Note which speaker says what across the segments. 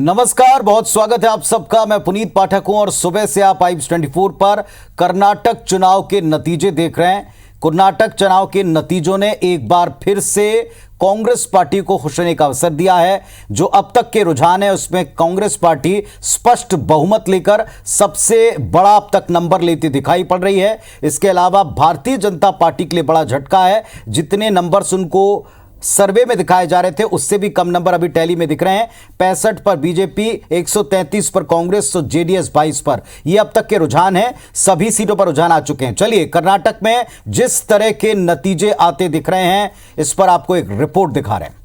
Speaker 1: नमस्कार, बहुत स्वागत है आप सबका। मैं पुनीत पाठक हूं और सुबह से आप आइब्स 24 पर कर्नाटक चुनाव के नतीजे देख रहे हैं। कर्नाटक चुनाव के नतीजों ने एक बार फिर से कांग्रेस पार्टी को खुश होने का अवसर दिया है। जो अब तक के रुझान है उसमें कांग्रेस पार्टी स्पष्ट बहुमत लेकर सबसे बड़ा अब तक नंबर लेती दिखाई पड़ रही है। इसके अलावा भारतीय जनता पार्टी के लिए बड़ा झटका है। जितने नंबर्स उनको सर्वे में दिखाए जा रहे थे उससे भी कम नंबर अभी टैली में दिख रहे हैं। 65 पर बीजेपी, 133 पर कांग्रेस और जेडीएस 22 पर। ये अब तक के रुझान हैं। सभी सीटों पर रुझान आ चुके हैं। चलिए, कर्नाटक में जिस तरह के नतीजे आते दिख रहे हैं इस पर आपको एक रिपोर्ट दिखा रहे हैं।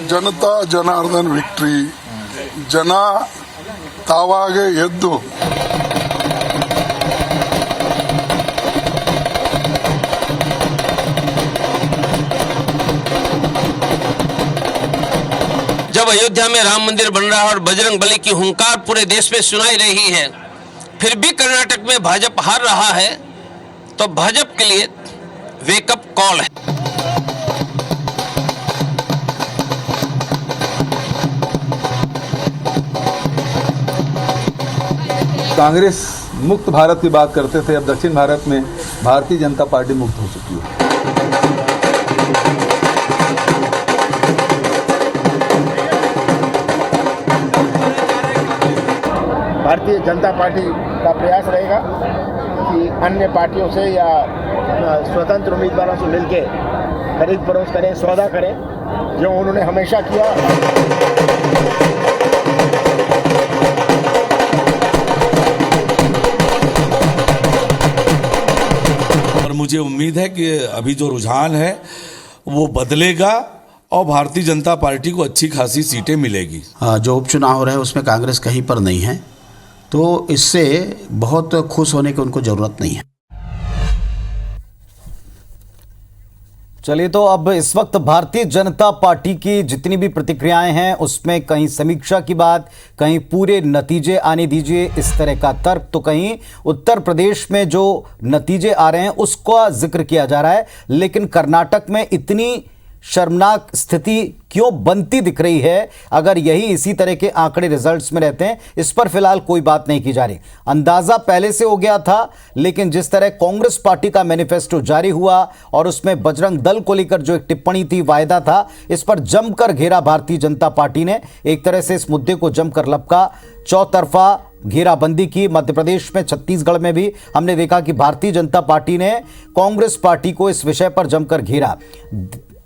Speaker 2: ಜನತಾ ಜನಾರ್ದನ್ ವಿಕ್ಟ್ರಿ ಜನ ತಾವಾಗೆ ಎದ್ದು
Speaker 3: जब अयोध्या में राम मंदिर बन रहा है और बजरंग बली की हुंकार पूरे देश में सुनाई रही है, फिर भी कर्नाटक में भाजपा हार रहा है, तो भाजपा के लिए वेकअप कॉल है।
Speaker 4: कांग्रेस मुक्त भारत की बात करते थे, अब दक्षिण भारत में भारतीय जनता पार्टी मुक्त हो चुकी है।
Speaker 5: भारतीय जनता पार्टी का प्रयास रहेगा कि अन्य पार्टियों से या स्वतंत्र उम्मीदवारों से मिलकर खरीद फरोख्त करें, सौदा करें, जो उन्होंने हमेशा किया।
Speaker 6: मुझे उम्मीद है कि अभी जो रुझान है वो बदलेगा और भारतीय जनता पार्टी को अच्छी खासी सीटें मिलेगी।
Speaker 7: जो उपचुनाव हो रहा है उसमें कांग्रेस कहीं पर नहीं है, तो इससे बहुत खुश होने की उनको ज़रूरत नहीं है।
Speaker 1: चलिए, तो अब इस वक्त भारतीय जनता पार्टी की जितनी भी प्रतिक्रियाएं हैं उसमें कहीं समीक्षा की बात, कहीं पूरे नतीजे आने दीजिए इस तरह का तर्क, तो कहीं उत्तर प्रदेश में जो नतीजे आ रहे हैं उसका जिक्र किया जा रहा है। लेकिन कर्नाटक में इतनी शर्मनाक स्थिति क्यों बनती दिख रही है अगर यही इसी तरह के आंकड़े रिजल्ट्स में रहते हैं, इस पर फिलहाल कोई बात नहीं की जा रही। अंदाजा पहले से हो गया था, लेकिन जिस तरह कांग्रेस पार्टी का मैनिफेस्टो जारी हुआ और उसमें बजरंग दल को लेकर जो एक टिप्पणी थी, वायदा था, इस पर जमकर घेरा भारतीय जनता पार्टी ने। एक तरह से इस मुद्दे को जमकर लपका, चौतरफा घेराबंदी की। मध्य प्रदेश में, छत्तीसगढ़ में भी हमने देखा कि भारतीय जनता पार्टी ने कांग्रेस पार्टी को इस विषय पर जमकर घेरा।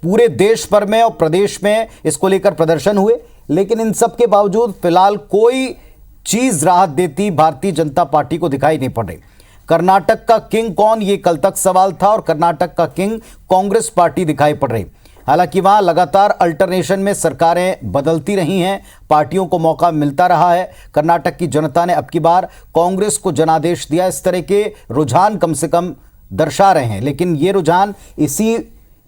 Speaker 1: पूरे देश भर में और प्रदेश में इसको लेकर प्रदर्शन हुए, लेकिन इन सब के बावजूद फिलहाल कोई चीज राहत देती भारतीय जनता पार्टी को दिखाई नहीं पड़ रही। कर्नाटक का किंग कौन, ये कल तक सवाल था, और कर्नाटक का किंग कांग्रेस पार्टी दिखाई पड़ रही। हालांकि वहां लगातार अल्टरनेशन में सरकारें बदलती रही हैं, पार्टियों को मौका मिलता रहा है। कर्नाटक की जनता ने अब की बार कांग्रेस को जनादेश दिया। इस तरह के रुझान कम से कम दर्शा रहे हैं, लेकिन ये रुझान इसी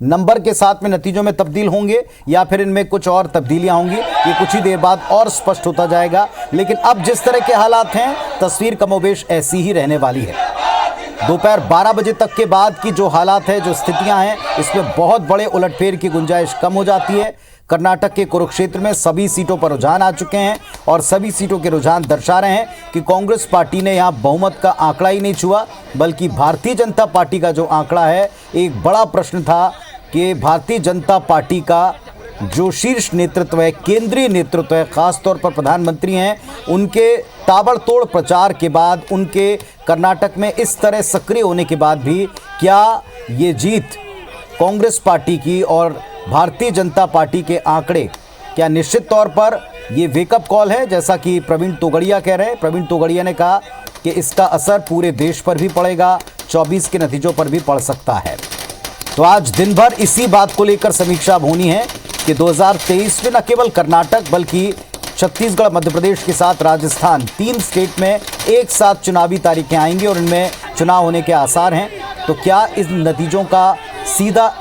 Speaker 1: नंबर के साथ में नतीजों में तब्दील होंगे या फिर इनमें कुछ और तब्दीलियां होंगी, ये कुछ ही देर बाद और स्पष्ट होता जाएगा। लेकिन अब जिस तरह के हालात हैं, तस्वीर कमोबेश ऐसी ही रहने वाली है। दोपहर 12 बजे तक के बाद की जो हालात है, जो स्थितियां हैं, इसमें बहुत बड़े उलटफेर की गुंजाइश कम हो जाती है। कर्नाटक के कुरुक्षेत्र में सभी सीटों पर रुझान आ चुके हैं और सभी सीटों के रुझान दर्शा रहे हैं कि कांग्रेस पार्टी ने यहां बहुमत का आंकड़ा ही नहीं छुआ, बल्कि भारतीय जनता पार्टी का जो आंकड़ा है, एक बड़ा प्रश्न था कि भारतीय जनता पार्टी का जो शीर्ष नेतृत्व है, केंद्रीय नेतृत्व है, खासतौर पर प्रधानमंत्री हैं, उनके ताबड़तोड़ प्रचार के बाद, उनके कर्नाटक में इस तरह सक्रिय होने के बाद भी क्या ये जीत कांग्रेस पार्टी की और भारतीय जनता पार्टी के आंकड़े, क्या निश्चित तौर पर ये वेकअप कॉल है, जैसा कि प्रवीण तोगड़िया कह रहे हैं। प्रवीण तोगड़िया ने कहा कि इसका असर पूरे देश पर भी पड़ेगा, 24 के नतीजों पर भी पड़ सकता है। तो आज दिन भर इसी बात को लेकर समीक्षा होनी है कि 2023 में न केवल कर्नाटक बल्कि छत्तीसगढ़, मध्य प्रदेश के साथ राजस्थान, 3 स्टेट में एक साथ चुनावी तारीखें आएंगी और इनमें चुनाव होने के आसार हैं। तो क्या इन नतीजों का सीधा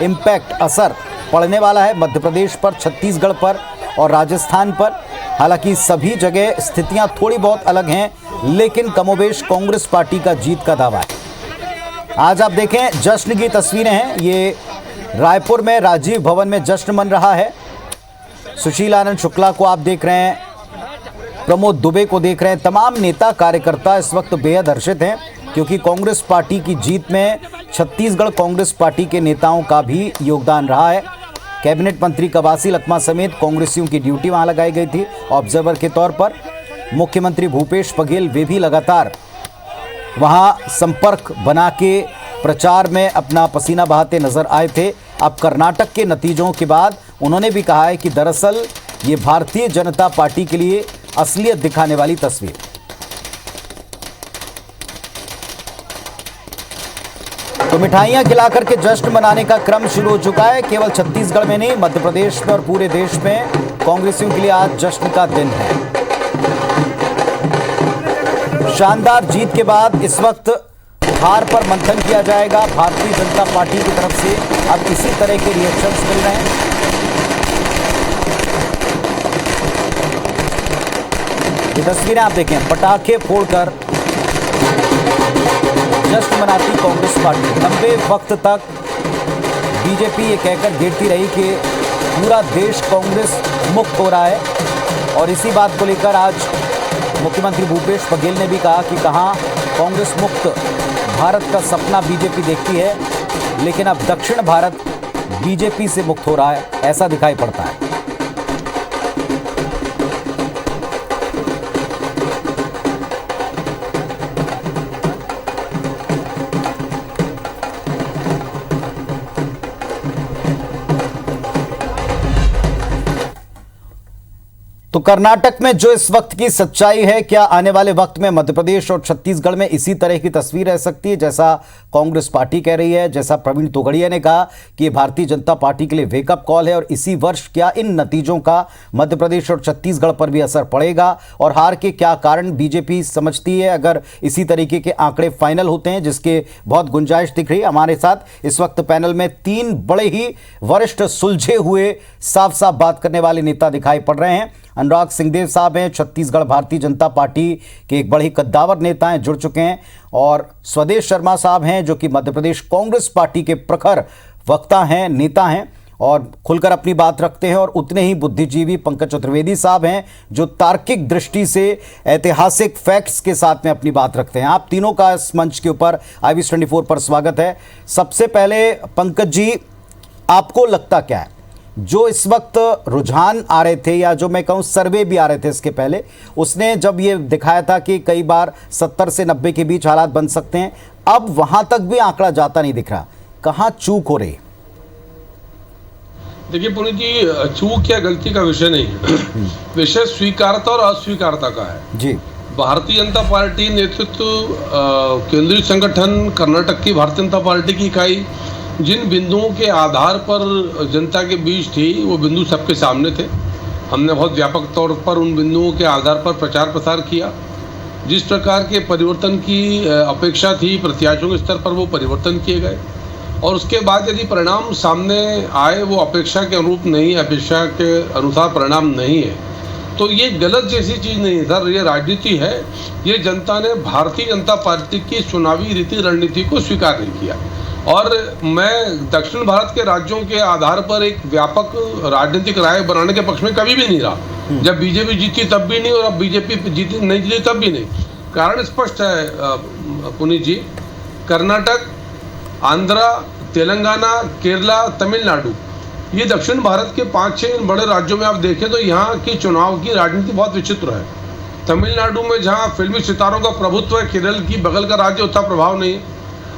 Speaker 1: इम्पैक्ट, असर पड़ने वाला है मध्य प्रदेश पर, छत्तीसगढ़ पर और राजस्थान पर? हालांकि सभी जगह स्थितियां थोड़ी बहुत अलग हैं, लेकिन कमोबेश कांग्रेस पार्टी का जीत का दावा है। आज आप देखें जश्न की तस्वीरें हैं, ये रायपुर में राजीव भवन में जश्न मन रहा है। सुशील आनंद शुक्ला को आप देख रहे हैं, प्रमोद दुबे को देख रहे हैं। तमाम नेता कार्यकर्ता इस वक्त बेहद हर्षित हैं, क्योंकि कांग्रेस पार्टी की जीत में छत्तीसगढ़ कांग्रेस पार्टी के नेताओं का भी योगदान रहा है। कैबिनेट मंत्री कवासी लखमा समेत कांग्रेसियों की ड्यूटी वहां लगाई गई थी ऑब्जर्वर के तौर पर। मुख्यमंत्री भूपेश बघेल वे भी लगातार वहां संपर्क बना के प्रचार में अपना पसीना बहाते नजर आए थे। अब कर्नाटक के नतीजों के बाद उन्होंने भी कहा है कि दरअसल ये भारतीय जनता पार्टी के लिए असलियत दिखाने वाली तस्वीर। तो मिठाइयां खिलाकर के जश्न मनाने का क्रम शुरू हो चुका है। केवल छत्तीसगढ़ में नहीं, मध्य प्रदेश में और पूरे देश में कांग्रेसियों के लिए आज जश्न का दिन है। शानदार जीत के बाद इस वक्त हार पर मंथन किया जाएगा भारतीय जनता पार्टी की तरफ से। अब इसी तरह के रिएक्शंस मिल रहे हैं। ये तस्वीरें आप देखें, पटाखे फोड़कर जश्न मनाती कांग्रेस पार्टी। लंबे वक्त तक बीजेपी ये कहकर घेरती रही कि पूरा देश कांग्रेस मुक्त हो रहा है, और इसी बात को लेकर आज मुख्यमंत्री भूपेश बघेल ने भी कहा कि कहां कांग्रेस मुक्त भारत का सपना बीजेपी देखती है, लेकिन अब दक्षिण भारत बीजेपी से मुक्त हो रहा है, ऐसा दिखाई पड़ता है। तो कर्नाटक में जो इस वक्त की सच्चाई है, क्या आने वाले वक्त में मध्य प्रदेश और छत्तीसगढ़ में इसी तरह की तस्वीर रह सकती है जैसा कांग्रेस पार्टी कह रही है, जैसा प्रवीण तोगड़िया ने कहा कि ये भारतीय जनता पार्टी के लिए वेकअप कॉल है, और इसी वर्ष क्या इन नतीजों का मध्य प्रदेश और छत्तीसगढ़ पर भी असर पड़ेगा, और हार के क्या कारण बीजेपी समझती है अगर इसी तरीके के आंकड़े फाइनल होते हैं, जिसके बहुत गुंजाइश दिख रही है। हमारे साथ इस वक्त पैनल में 3 बड़े ही वरिष्ठ सुलझे हुए साफ साफ बात करने वाले नेता दिखाई पड़ रहे हैं। अनुराग सिंहदेव साहब हैं, छत्तीसगढ़ भारतीय जनता पार्टी के एक बड़े कद्दावर नेता हैं, जुड़ चुके हैं, और स्वदेश शर्मा साहब हैं जो कि मध्य प्रदेश कांग्रेस पार्टी के प्रखर वक्ता हैं, नेता हैं, और खुलकर अपनी बात रखते हैं। और उतने ही बुद्धिजीवी पंकज चतुर्वेदी साहब हैं जो तार्किक दृष्टि से ऐतिहासिक फैक्ट्स के साथ में अपनी बात रखते हैं। आप तीनों का इस मंच के ऊपर IBS 24 पर स्वागत है। सबसे पहले पंकज जी, आपको लगता क्या है, जो इस वक्त रुझान आ रहे थे, या जो मैं कहूँ सर्वे भी आ रहे थे इसके पहले, उसने जब ये दिखाया था कि कई बार 70 से 90 के बीच हालात बन सकते हैं, अब वहां तक भी आंकड़ा जाता नहीं दिख रहा, कहां चूक हो रही?
Speaker 8: देखिए पुनीत जी, चूक या गलती का विषय नहीं है, विषय स्वीकारता और अस्वीकारता का है
Speaker 1: जी।
Speaker 8: भारतीय जनता पार्टी नेतृत्व, केंद्रीय संगठन, कर्नाटक की भारतीय जनता पार्टी की इकाई जिन बिंदुओं के आधार पर जनता के बीच थी, वो बिंदु सबके सामने थे। हमने बहुत व्यापक तौर पर उन बिंदुओं के आधार पर प्रचार प्रसार किया। जिस प्रकार के परिवर्तन की अपेक्षा थी प्रत्याशियों के स्तर पर, वो परिवर्तन किए गए, और उसके बाद यदि परिणाम सामने आए वो अपेक्षा के अनुरूप नहीं, अपेक्षा के अनुसार परिणाम नहीं है, तो ये गलत जैसी चीज़ नहीं है सर, ये राजनीति है। ये जनता ने भारतीय जनता पार्टी की चुनावी रीति रणनीति को स्वीकार नहीं किया, और मैं दक्षिण भारत के राज्यों के आधार पर एक व्यापक राजनीतिक राय बनाने के पक्ष में कभी भी नहीं रहा। जब बीजेपी जीती तब भी नहीं, और अब बीजेपी जीती नहीं जीती तब भी नहीं। कारण स्पष्ट है पुनीत जी, कर्नाटक, आंध्रा, तेलंगाना, केरला, तमिलनाडु, ये दक्षिण भारत के 5-6 बड़े राज्यों में आप देखें तो यहाँ की चुनाव की राजनीति बहुत विचित्र है। तमिलनाडु में जहाँ फिल्मी सितारों का प्रभुत्व है, केरल की बगल का राज्य, उतना प्रभाव नहीं है।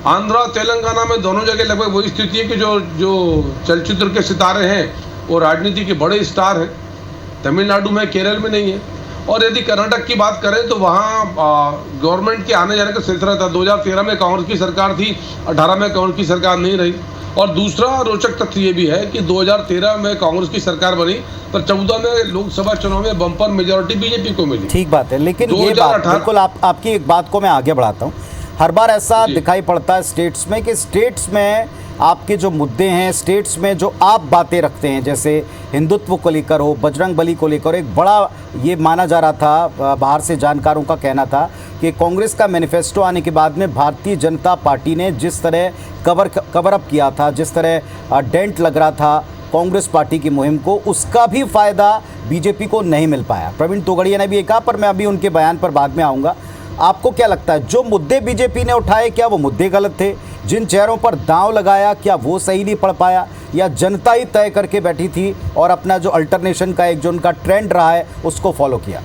Speaker 8: आंध्रा तेलंगाना में दोनों जगह लगभग वही स्थिति है कि जो चलचित्र के सितारे हैं वो राजनीति के बड़े स्टार हैं। तमिलनाडु में, केरल में नहीं है। और यदि कर्नाटक की बात करें तो वहाँ गवर्नमेंट के आने जाने का सिलसिला था। 2013 में कांग्रेस की सरकार थी, 18 में कांग्रेस की सरकार नहीं रही। और दूसरा रोचक तथ्य ये भी है कि 2013 में कांग्रेस की सरकार बनी, पर 14 में लोकसभा चुनाव में बम्पर मेजोरिटी बीजेपी को मिली।
Speaker 1: ठीक बात है, लेकिन ये बात बिल्कुल आपकी एक बात को मैं आगे बढ़ाता हूँ। हर बार ऐसा दिखाई पड़ता है स्टेट्स में कि स्टेट्स में आपके जो मुद्दे हैं, स्टेट्स में जो आप बातें रखते हैं, जैसे हिंदुत्व को लेकर हो, बजरंग बली को लेकर, एक बड़ा ये माना जा रहा था, बाहर से जानकारों का कहना था कि कांग्रेस का मैनिफेस्टो आने के बाद में भारतीय जनता पार्टी ने जिस तरह कवर अप किया था, जिस तरह डेंट लग रहा था कांग्रेस पार्टी की मुहिम को, उसका भी फ़ायदा बीजेपी को नहीं मिल पाया। प्रवीण तोगड़िया ने भी ये कहा, पर मैं अभी उनके बयान पर बाद में आऊँगा। आपको क्या लगता है, जो मुद्दे बीजेपी ने उठाए, क्या वो मुद्दे गलत थे? जिन चेहरों पर दांव लगाया, क्या वो सही नहीं पड़ पाया, या जनता ही तय करके बैठी थी और अपना जो अल्टरनेशन का एक जो उनका ट्रेंड रहा है उसको फॉलो किया?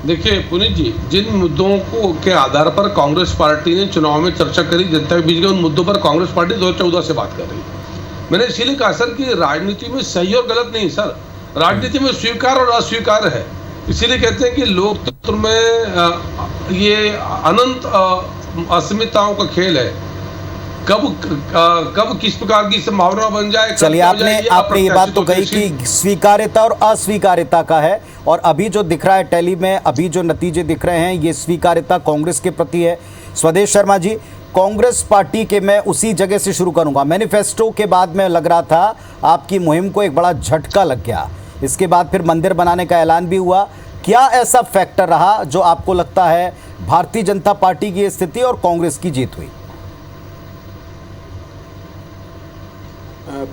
Speaker 8: देखिए पुनीत जी, जिन मुद्दों को के आधार पर कांग्रेस पार्टी ने चुनाव में चर्चा करी जनता के बीच में, उन मुद्दों पर कांग्रेस पार्टी 2014 से बात कर रही है। मैंने इसीलिए कहा सर कि राजनीति में सही और गलत नहीं सर, राजनीति में स्वीकार और अस्वीकार है। इसीलिए कहते हैं कि लोकतंत्र में ये अनंत अस्मिताओं का खेल है, कब किस प्रकार की संभावना बन जाए।
Speaker 1: चलिए, आपने ये बात तो कही कि स्वीकार्यता और अस्वीकार्यता का है, और अभी जो दिख रहा है टैली में, अभी जो नतीजे दिख रहे हैं, ये स्वीकार्यता कांग्रेस के प्रति है। स्वदेश शर्मा जी, कांग्रेस पार्टी के, मैं उसी जगह से शुरू करूंगा, मैनिफेस्टो के बाद में लग रहा था आपकी मुहिम को एक बड़ा झटका लग गया, इसके बाद फिर मंदिर बनाने का ऐलान भी हुआ। क्या ऐसा फैक्टर रहा जो आपको लगता है भारतीय जनता पार्टी की स्थिति और कांग्रेस की जीत हुई?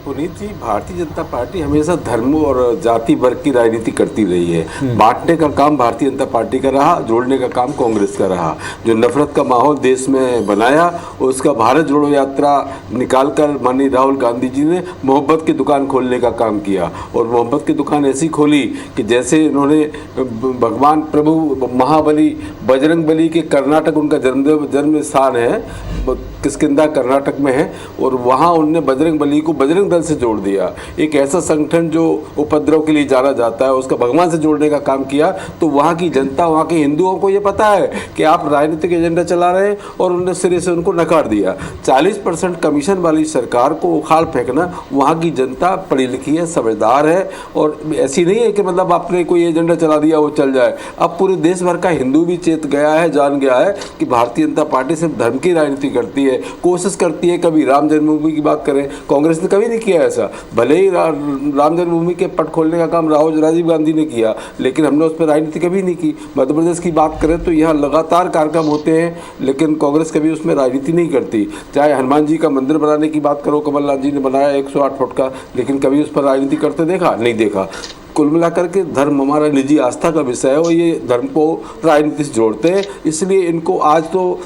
Speaker 9: पुनीत जी, भारतीय जनता पार्टी हमेशा धर्म और जाति वर्ग की राजनीति करती रही है। बांटने का काम भारतीय जनता पार्टी का रहा, जोड़ने का काम कांग्रेस का रहा। जो नफरत का माहौल देश में बनाया, उसका भारत जोड़ो यात्रा निकालकर माननीय राहुल गांधी जी ने मोहब्बत की दुकान खोलने का काम किया, और मोहब्बत की दुकान ऐसी खोली कि जैसे इन्होंने भगवान प्रभु महाबली बजरंग बली के कर्नाटक, उनका जन्म स्थान है किष्किंधा कर्नाटक में है, और वहाँ उनने बजरंग बली को बजरंग दल से जोड़ दिया। एक ऐसा संगठन जो उपद्रव के लिए जाना जाता है, उसका भगवान से जोड़ने का काम किया। तो वहाँ की जनता, वहाँ के हिंदुओं को ये पता है कि आप राजनीतिक एजेंडा चला रहे हैं, और उन्होंने सिरे से उनको नकार दिया। 40% कमीशन वाली सरकार को उखाड़ फेंकना, वहाँ की जनता पढ़ी लिखी है, समझदार है, और ऐसी नहीं है कि मतलब आपने कोई एजेंडा चला दिया वो चल जाए। अब पूरे देश भर का हिंदू भी चेत गया है, जान गया है कि भारतीय जनता पार्टी सिर्फ धर्म की राजनीति करती है, कोशिश करती है। कभी राम जन्मभूमि की बात करें, कांग्रेस ने कभी नहीं किया ऐसा। भले ही राम जन्मभूमि के पट खोलने का काम राजीव गांधी ने किया, लेकिन हमने उस पर राजनीति कभी नहीं की। मध्य प्रदेश की बात करें तो यहाँ लगातार कार्यक्रम होते हैं, लेकिन कांग्रेस कभी उसमें राजनीति नहीं करती। चाहे हनुमान जी का मंदिर बनाने की बात करो, कमलनाथ जी ने बनाया 108 फुट का, लेकिन कभी उस पर राजनीति करते देखा? नहीं देखा। कुल मिलाकर के धर्म हमारा निजी आस्था का विषय है, और ये धर्म को राजनीति से जोड़ते हैं। इसलिए इनको आज तो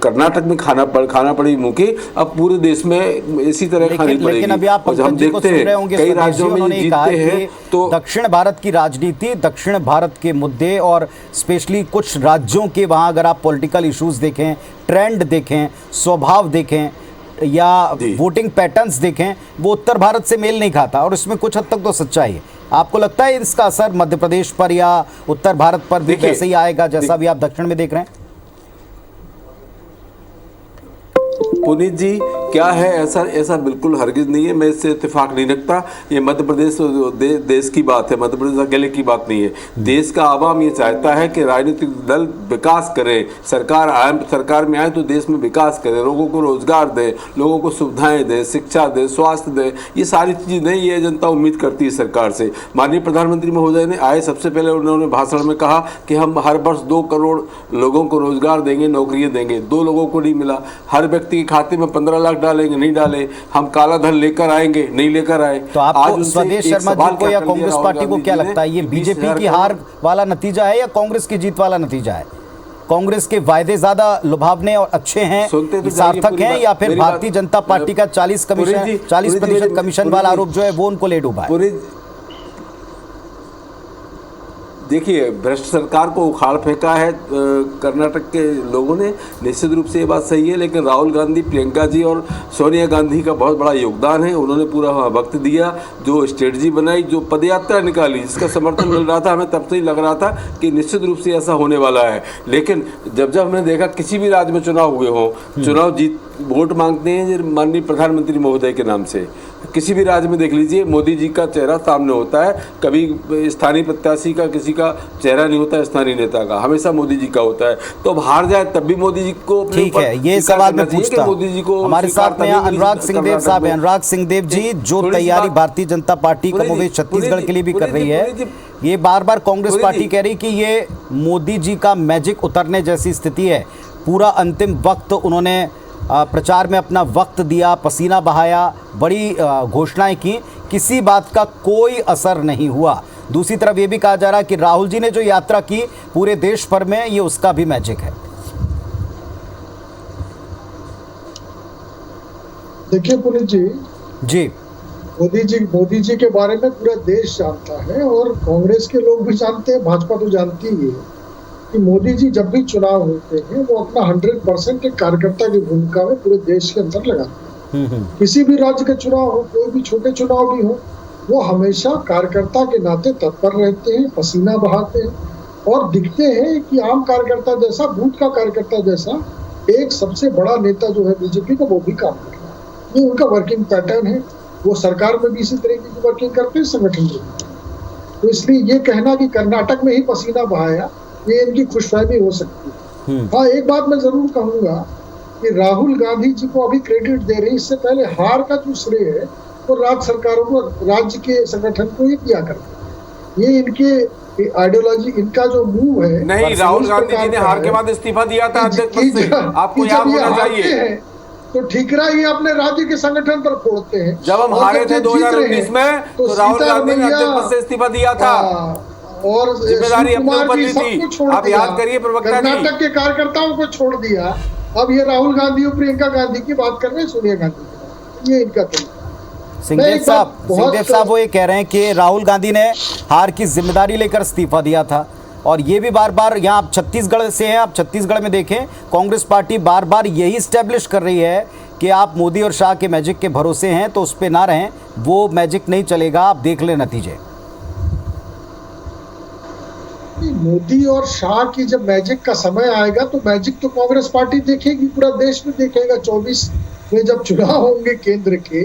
Speaker 9: कर्नाटक में खाना पड़ी मुखी, अब पूरे देश में इसी तरह खानी पड़ेगी।
Speaker 1: लेकिन अभी आप
Speaker 9: हम देखते हैं कई राज्यों में जीतते हैं तो
Speaker 1: दक्षिण भारत की राजनीति, दक्षिण भारत के मुद्दे, और स्पेशली कुछ राज्यों के वहाँ अगर आप पॉलिटिकल इश्यूज देखें, ट्रेंड देखें, स्वभाव देखें, या वोटिंग पैटर्न्स देखें, वो उत्तर भारत से मेल नहीं खाता, और इसमें कुछ हद तक तो सच्चाई है। आपको लगता है इसका असर मध्य प्रदेश पर या उत्तर भारत पर भी वैसे ही आएगा जैसा भी आप दक्षिण में देख रहे हैं?
Speaker 9: पुनीत जी, क्या है ऐसा बिल्कुल हरगिज नहीं है। मैं इससे इत्तेफाक नहीं रखता। ये मध्य प्रदेश देश की बात है, मध्य प्रदेश अकेले की बात नहीं है। देश का आवाम ये चाहता है कि राजनीतिक दल विकास करे, सरकार में आए तो देश में विकास करे, लोगों को रोजगार दे, लोगों को सुविधाएं दे, शिक्षा दे, स्वास्थ्य दे, ये सारी चीज़ें नहीं, ये जनता उम्मीद करती है सरकार से। माननीय प्रधानमंत्री महोदय ने आए सबसे पहले उन्होंने भाषण में कहा कि हम हर वर्ष 2 करोड़ लोगों को रोजगार देंगे, नौकरियाँ देंगे। 2 लोगों को नहीं मिला। हर व्यक्ति के खाते में 15 लाख डालेंगे, नहीं डाले। हम काला धन लेकर आएंगे, नहीं लेकर आए।
Speaker 1: तो आपको स्वदेश शर्मा जी को या कांग्रेस पार्टी को क्या लगता है, ये बीजेपी की हार वाला नतीजा है या कांग्रेस की जीत वाला नतीजा है? कांग्रेस के वायदे ज्यादा लुभावने और अच्छे हैं, सार्थक हैं, या फिर भारतीय जनता पार्टी का 40% कमीशन वाला आरोप जो है वो उनको ले डूबा है?
Speaker 9: देखिए, भ्रष्ट सरकार को उखाड़ फेंका है कर्नाटक के लोगों ने, निश्चित रूप से ये बात सही है। लेकिन राहुल गांधी, प्रियंका जी और सोनिया गांधी का बहुत बड़ा योगदान है। उन्होंने पूरा वक्त दिया, जो स्ट्रेटजी बनाई, जो पदयात्रा निकाली, जिसका समर्थन मिल रहा था, हमें तब से ही लग रहा था कि निश्चित रूप से ऐसा होने वाला है। लेकिन जब हमने देखा किसी भी राज्य में चुनाव हुए हों, चुनाव जीत वोट मांगते हैं माननीय प्रधानमंत्री महोदय के नाम से। किसी भी राज्य में देख लीजिए, मोदी जी का चेहरा सामने होता है, कभी स्थानीय प्रत्याशी का किसी का चेहरा नहीं होता है, स्थानीय नेता का हमेशा मोदी जी का होता है। तो अब हार जाए तब भी मोदी जी को,
Speaker 1: ठीक है, ये सवाल मैं पूछता हूं।
Speaker 9: मोदी जी को
Speaker 1: हमारे साथ में अनुराग सिंहदेव साहब हैं। अनुराग सिंहदेव जी, जो तैयारी भारतीय जनता पार्टी कमोबेश छत्तीसगढ़ के लिए भी कर रही है, ये बार बार कांग्रेस पार्टी कह रही कि ये मोदी जी का मैजिक उतरने जैसी स्थिति है। पूरा अंतिम वक्त उन्होंने प्रचार में अपना वक्त दिया, पसीना बहाया, बड़ी घोषणाएं की, किसी बात का कोई असर नहीं हुआ। दूसरी तरफ ये भी कहा जा रहा है कि राहुल जी ने जो यात्रा की पूरे देश भर में, ये उसका भी मैजिक है।
Speaker 10: देखिए पुनीत जी, मोदी जी के बारे में पूरा देश जानता है और कांग्रेस के लोग भी जानते हैं, भाजपा तो जानती ही है कि मोदी जी जब भी चुनाव होते हैं वो अपना 100% एक कार्यकर्ता की भूमिका में पूरे देश के अंदर लगाते हैं। किसी भी राज्य का चुनाव हो, कोई भी छोटे चुनाव भी हो, वो हमेशा कार्यकर्ता के नाते तत्पर रहते हैं, पसीना बहाते हैं और दिखते हैं कि आम कार्यकर्ता जैसा, बूथ का कार्यकर्ता जैसा एक सबसे बड़ा नेता जो है बीजेपी का, वो भी काम कर रहा है। ये उनका वर्किंग पैटर्न है। वो सरकार में भी इसी तरीके की वर्किंग करते हैं, संगठन में भी। तो इसलिए ये कहना कि कर्नाटक में ही पसीना बहाया, ये इनकी खुशफहमी हो सकती है। हाँ, एक बात मैं जरूर कहूंगा कि राहुल गांधी जी को अभी क्रेडिट दे रहे हैं, इससे पहले हार का जो श्रेय है वो राज्य सरकारों को, राज्य के संगठन को ये दिया करते हैं। ये इनके आइडियोलॉजी, इनका जो मूव है।
Speaker 9: नहीं, राहुल गांधी जी ने हार के बाद इस्तीफा दिया था अध्यक्ष पद से, आपको याद होना चाहिए।
Speaker 10: तो ठीकरा ये अपने राज्य के संगठन पर फोड़ते हैं।
Speaker 9: जब हम हारे थे 2019 में तो राहुल गांधी ने अध्यक्ष पद से इस्तीफा दिया था
Speaker 10: और
Speaker 9: जिम्मेदारी अपने ऊपर ली थी। आप याद करिए प्रवक्ता जी,
Speaker 10: कर्नाटक के कार्यकर्ताओं को छोड़ दिया। अब ये राहुल गांधी और प्रियंका गांधी की बात कर रहे हैं, सोनिया गांधी, ये इनका तरीका।
Speaker 1: सिंहदेव साहब वो ये कह रहे हैं कि राहुल गांधी ने हार की जिम्मेदारी लेकर इस्तीफा दिया था और ये भी बार बार, यहाँ आप छत्तीसगढ़ से हैं, आप छत्तीसगढ़ में देखें कांग्रेस पार्टी बार बार यही स्टैब्लिश कर रही है कि आप मोदी और शाह के मैजिक के भरोसे हैं, तो उस पर ना रहें, वो मैजिक नहीं चलेगा, आप देख लें नतीजे।
Speaker 10: मोदी और शाह की जब मैजिक का समय आएगा तो मैजिक तो कांग्रेस पार्टी देखेगी, पूरा देश में देखेगा। 24 में जब चुनाव होंगे केंद्र के,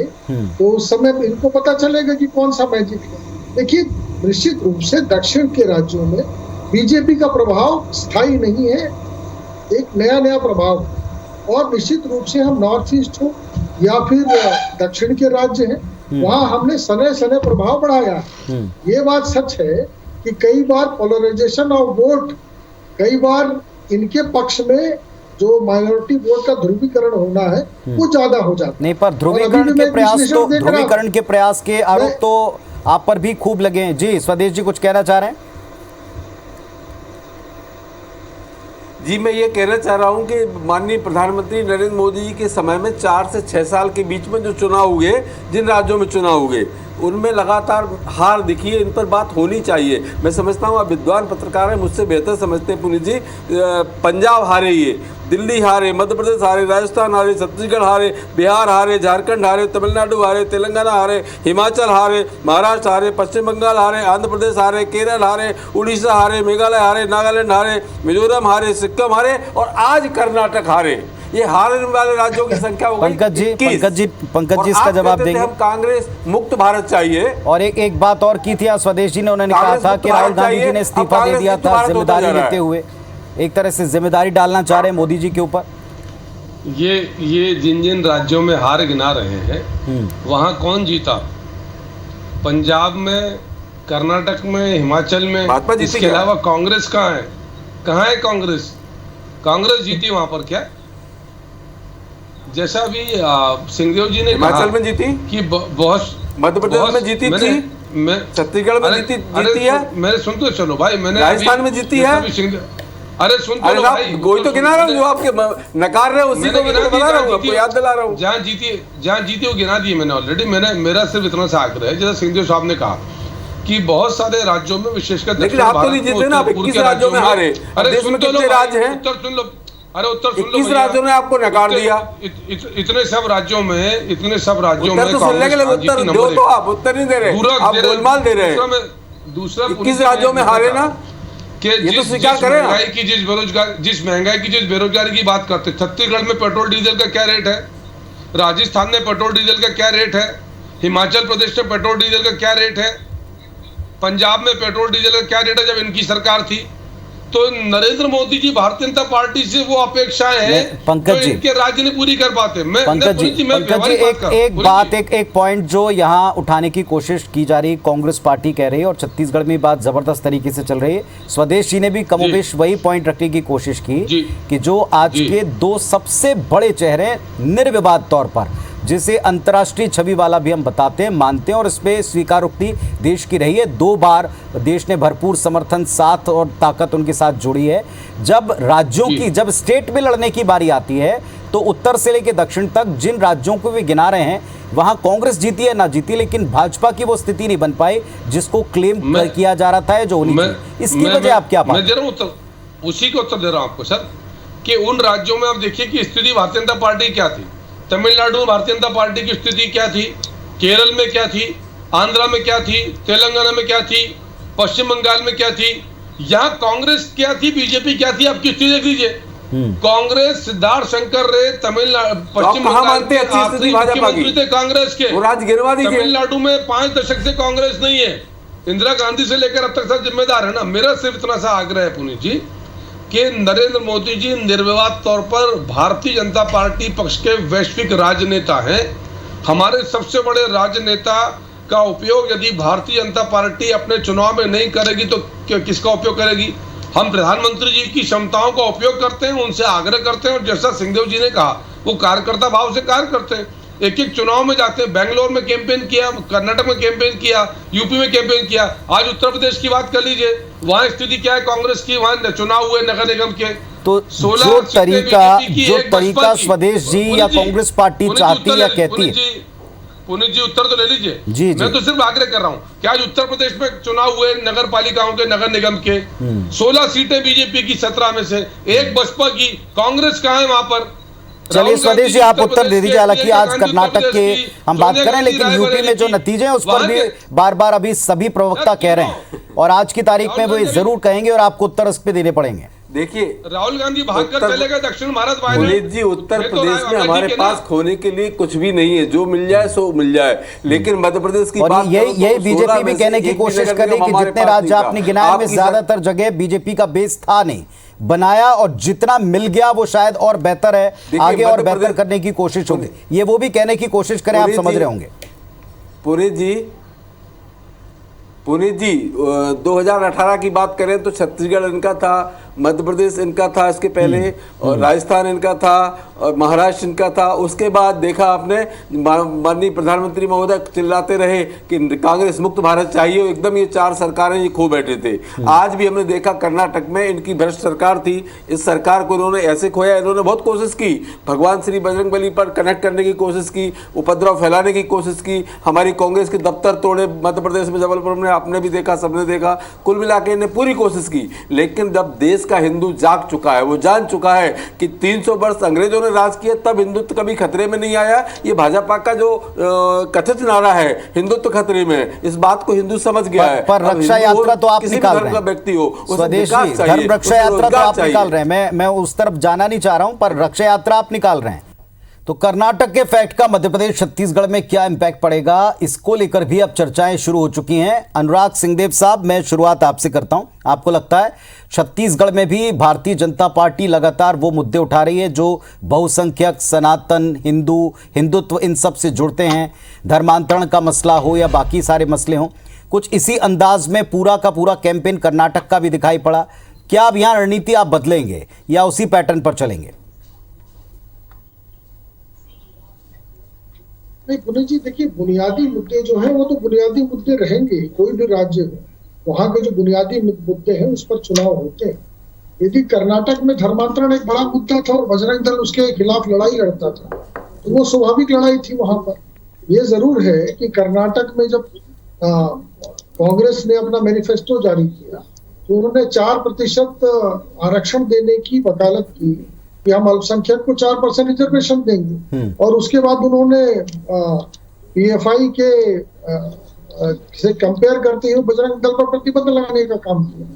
Speaker 10: तो उस समय इनको पता चलेगा कि कौन सा मैजिक है। देखिए, निश्चित रूप से दक्षिण के राज्यों में बीजेपी का प्रभाव स्थायी नहीं है, एक नया प्रभाव। और निश्चित रूप से हम नॉर्थ ईस्ट हो या फिर दक्षिण के राज्य हैं, वहां हमने सने प्रभाव बढ़ाया। ये बात सच है कि कई बार पोलराइजेशन ऑफ वोट, कई बार इनके पक्ष में जो माइनॉरिटी वोट का ध्रुवीकरण होना है वो ज्यादा हो जाता है।
Speaker 1: नहीं, पर ध्रुवीकरण के प्रयास के आरोप तो आप पर भी खूब लगे हैं। जी स्वदेश जी, कुछ कहना चाह रहे हैं?
Speaker 9: जी, मैं ये कहना चाह रहा हूँ कि माननीय प्रधानमंत्री नरेंद्र मोदी जी के समय में 4 से 6 साल के बीच में जो चुनाव हुए, जिन राज्यों में चुनाव हुए, उनमें लगातार हार दिखी है। इन पर बात होनी चाहिए। मैं समझता हूँ आप विद्वान पत्रकार हैं, मुझसे बेहतर समझते हैं पुनीत जी। पंजाब हारे, ये दिल्ली हारे, मध्य प्रदेश हारे, राजस्थान हारे, छत्तीसगढ़ हारे, बिहार हारे, झारखंड हारे, तमिलनाडु हारे, तेलंगाना हारे, हिमाचल हारे, महाराष्ट्र हारे, पश्चिम बंगाल हारे, आंध्र प्रदेश हारे, केरल हारे, उड़ीसा हारे, मेघालय हारे, नागालैंड हारे, मिजोरम हारे, सिक्किम हारे और आज कर्नाटक हारे। ये हारने वाले राज्यों की संख्या हो गई।
Speaker 1: पंकज जी इसका जवाब देंगे।
Speaker 9: हम कांग्रेस मुक्त भारत चाहिए।
Speaker 1: और एक बात और की थी स्वदेश जी ने, उन्होंने कहा था कि राहुल गांधी जी ने इस्तीफा दे दिया था जिम्मेदारी लेते हुए, एक तरह से जिम्मेदारी डालना चाह रहे हैं मोदी जी के ऊपर।
Speaker 8: ये जिन राज्यों में हार गिना रहे हैं वहां कौन जीता? पंजाब में, कर्नाटक में, हिमाचल में, इसके अलावा कांग्रेस कहाँ है? कहाँ है कांग्रेस? कांग्रेस जीती वहां पर क्या? जैसा अभी सिंहदेव जी ने कहा,
Speaker 9: हिमाचल में जीती कि
Speaker 8: बहुत,
Speaker 9: मध्य प्रदेश में जीती थी, मैं छत्तीसगढ़ में जीती है।
Speaker 8: मैंने सुन तो चलो भाई, मैंने
Speaker 9: राजस्थान में जीती है।
Speaker 8: अरे सुन तो भाई,
Speaker 9: कोई तो गिना रहा हूँ जो आपके नकार रहे, उसी को मैं बता रहा हूँ, आपको याद दिला रहा हूँ।
Speaker 8: जहाँ जीती वो गिना दी मैंने ऑलरेडी। मेरा सिर्फ इतना सा आग्रह है, जैसा सिंहदेव साहब ने कहा कि बहुत सारे राज्यों में, विशेषकर
Speaker 9: लेकिन आप तो नहीं जीते ना, 21 राज्यों में हारे।
Speaker 8: अरे सुन तो लो,
Speaker 9: राज्य हैं,
Speaker 8: उत्तर सुन लो। अरे उत्तर सुन लो,
Speaker 9: 21 राज्यों ने आपको नकार दिया।
Speaker 8: इतने सब राज्यों में
Speaker 9: उत्तर तो सुनने के लिए उत्तर दो, तो आप उत्तर नहीं दे रहे, आप गोलमाल दे रहे हैं।
Speaker 8: दूसरा
Speaker 9: 21 राज्यों में हारे ना,
Speaker 8: कि जिस महंगाई की जिस बेरोजगारी की बात करते, छत्तीसगढ़ में पेट्रोल डीजल का क्या रेट है, राजस्थान में पेट्रोल डीजल का क्या रेट है, हिमाचल प्रदेश में पेट्रोल डीजल का क्या रेट है, पंजाब में पेट्रोल डीजल का क्या रेट है जब इनकी सरकार थी। तो नरेंद्र मोदी जी भारतीय जनता पार्टी से वो अपेक्षाएं हैं
Speaker 1: पंकज जी,
Speaker 8: इनके राज्य नहीं पूरी कर पाते।
Speaker 1: पंकज जी एक पॉइंट जो यहाँ उठाने की कोशिश की जा रही, कांग्रेस पार्टी कह रही है और छत्तीसगढ़ में बात जबरदस्त तरीके से चल रही है। स्वदेश जी ने भी कमोबेश वही पॉइंट रखने की कोशिश की कि जो आज के दो सबसे बड़े चेहरे निर्विवाद तौर पर, जिसे अंतर्राष्ट्रीय छवि वाला भी हम बताते हैं, मानते हैं और इस पे स्वीकारोक्ति देश की रही है। 2 बार देश ने भरपूर समर्थन, साथ और ताकत उनके साथ जोड़ी है। जब राज्यों की, जब स्टेट में लड़ने की बारी आती है तो उत्तर से लेकर दक्षिण तक जिन राज्यों को वे गिना रहे हैं वहां कांग्रेस जीती है ना जीती, लेकिन भाजपा की वो स्थिति नहीं बन पाई जिसको क्लेम किया जा रहा था जो होनी चाहिए। इसकी वजह आप क्या
Speaker 8: मैं दे रहा हूं उसी को उत्तर दे रहा हूं आपको सर, कि उन राज्यों में आप देखिए कि स्थिति भारतीय जनता पार्टी क्या थी। तमिलनाडु में भारतीय जनता पार्टी की स्थिति क्या थी, केरल में क्या थी, आंध्रा में क्या थी, तेलंगाना में क्या थी, पश्चिम बंगाल में क्या थी, यहाँ कांग्रेस क्या थी, बीजेपी क्या थी, आपकी स्थिति देख लीजिए। कांग्रेस सिद्धार्थ शंकर रे पश्चिम बंगाल के आखिरी मुख्यमंत्री थे कांग्रेस के। तमिलनाडु में 5 दशक से कांग्रेस नहीं है, इंदिरा गांधी से लेकर अब तक सब जिम्मेदार है ना। मेरा सिर्फ इतना सा आग्रह है पुनीत जी कि नरेंद्र मोदी जी निर्विवाद तौर पर भारतीय जनता पार्टी पक्ष के वैश्विक राजनेता हैं। हमारे सबसे बड़े राजनेता का उपयोग यदि भारतीय जनता पार्टी अपने चुनाव में नहीं करेगी तो किसका उपयोग करेगी। हम प्रधानमंत्री जी की क्षमताओं का उपयोग करते हैं, उनसे आग्रह करते हैं और जैसा सिंहदेव जी ने कहा वो कार्यकर्ता भाव से कार्य करते हैं। एक एक चुनाव में जाते हैं, बेंगलोर में कैंपेन किया, कर्नाटक में कैंपेन किया, यूपी में कैंपेन किया, आज उत्तर प्रदेश की बात कर लीजिए, वहां स्थिति क्या है कांग्रेस की, वहां चुनाव हुए नगर निगम के।
Speaker 1: तो जो तरीका स्वदेश जी या कांग्रेस पार्टी चाहती है या कहती है,
Speaker 8: पुनीत जी उत्तर तो ले लीजिए
Speaker 1: जी।
Speaker 8: मैं तो सिर्फ आग्रह कर रहा हूँ कि आज उत्तर प्रदेश में चुनाव हुए नगर पालिकाओं के, नगर निगम के 16 सीटें बीजेपी की 17 में से 1 बसपा की, कांग्रेस कहाँ है वहां पर।
Speaker 1: चलिए स्वदेश जी आप उत्तर दे दीजिए। हालांकि आज कर्नाटक के हम बात करें, लेकिन यूपी में जो नतीजे हैं उस पर भी बार बार अभी सभी प्रवक्ता कह रहे हैं और आज की तारीख में वो जरूर कहेंगे और आपको उत्तर इस पे देने पड़ेंगे।
Speaker 9: देखिए
Speaker 8: राहुल गांधी भागकर चले गए दक्षिण भारत वाले।
Speaker 9: पुनीत जी उत्तर प्रदेश में हमारे पास खोने के लिए कुछ भी नहीं है, जो मिल जाए सो मिल जाए, लेकिन मध्य प्रदेश की बात
Speaker 1: यही बीजेपी भी कहने की कोशिश कर रही कि जितने राज्य आपने गिनाए में ज्यादातर जगह बीजेपी का बेस था नहीं बनाया, और जितना मिल गया वो शायद और बेहतर है, आगे और बेहतर करने की कोशिश होगी, ये वो भी कहने की कोशिश करें, आप समझ रहे होंगे।
Speaker 9: पुनीत जी 2018 की बात करें तो छत्तीसगढ़ इनका था, मध्य प्रदेश इनका था इसके पहले, और राजस्थान इनका था, और महाराष्ट्र इनका था। उसके बाद देखा आपने माननीय प्रधानमंत्री महोदय चिल्लाते रहे कि कांग्रेस मुक्त भारत चाहिए, एकदम ये 4 सरकारें ये खो बैठे थे। आज भी हमने देखा कर्नाटक में इनकी भ्रष्ट सरकार थी, इस सरकार को इन्होंने ऐसे खोया। इन्होंने बहुत कोशिश की, भगवान श्री बजरंगबली पर कनेक्ट करने की कोशिश की, उपद्रव फैलाने की कोशिश की, हमारी कांग्रेस के दफ्तर तोड़े मध्य प्रदेश में, जबलपुर में, आपने भी देखा, सबने देखा। कुल मिला के इन्हें पूरी कोशिश की, लेकिन जब देश का हिंदू जाग चुका है, वो जान चुका है कि 300 वर्ष अंग्रेजों ने राज किया, तब हिंदुत्व कभी खतरे में नहीं आया। ये भाजपा का जो कथित नारा है हिंदुत्व खतरे में, इस बात को हिंदू समझ गया है।
Speaker 1: पर रक्षा यात्रा तो आप निकाल रहे हैं,
Speaker 9: व्यक्ति हो
Speaker 1: स्वदेशी धर्म रक्षा यात्रा तो आप निकाल रहे हैं, मैं उस तरफ जाना नहीं चाह रहा हूं, पर रक्षा यात्रा आप निकाल रहे हैं। तो कर्नाटक के फैक्ट का मध्य प्रदेश छत्तीसगढ़ में क्या इंपैक्ट पड़ेगा, इसको लेकर भी अब चर्चाएं शुरू हो चुकी हैं। अनुराग सिंहदेव साहब, मैं शुरुआत आपसे करता हूं। आपको लगता है छत्तीसगढ़ में भी भारतीय जनता पार्टी लगातार वो मुद्दे उठा रही है जो बहुसंख्यक, सनातन, हिंदुत्व इन सब से जुड़ते हैं, धर्मांतरण का मसला हो या बाकी सारे मसले हों, कुछ इसी अंदाज में पूरा का पूरा कैंपेन कर्नाटक का भी दिखाई पड़ा। क्या अब यहां रणनीति आप बदलेंगे या उसी पैटर्न पर चलेंगे?
Speaker 10: नहीं पुनीत जी, देखिए बुनियादी मुद्दे जो हैं वो तो बुनियादी मुद्दे रहेंगे, कोई भी राज्य में वहां के जो बुनियादी मुद्दे हैं उस पर चुनाव होते हैं। यदि कर्नाटक में धर्मांतरण एक बड़ा मुद्दा था और बजरंग दल उसके खिलाफ लड़ाई लड़ता था, तो वो स्वाभाविक लड़ाई थी वहां पर। ये जरूर है कि कर्नाटक में जब कांग्रेस ने अपना मैनिफेस्टो जारी किया तो उन्होंने 4% आरक्षण देने की वकालत की कि हम अल्पसंख्यक को 4% रिजर्वेशन देंगे, और उसके बाद उन्होंने पीएफआई के से कंपेयर करते हुए बजरंग दल पर प्रतिबंध लगाने का काम किया।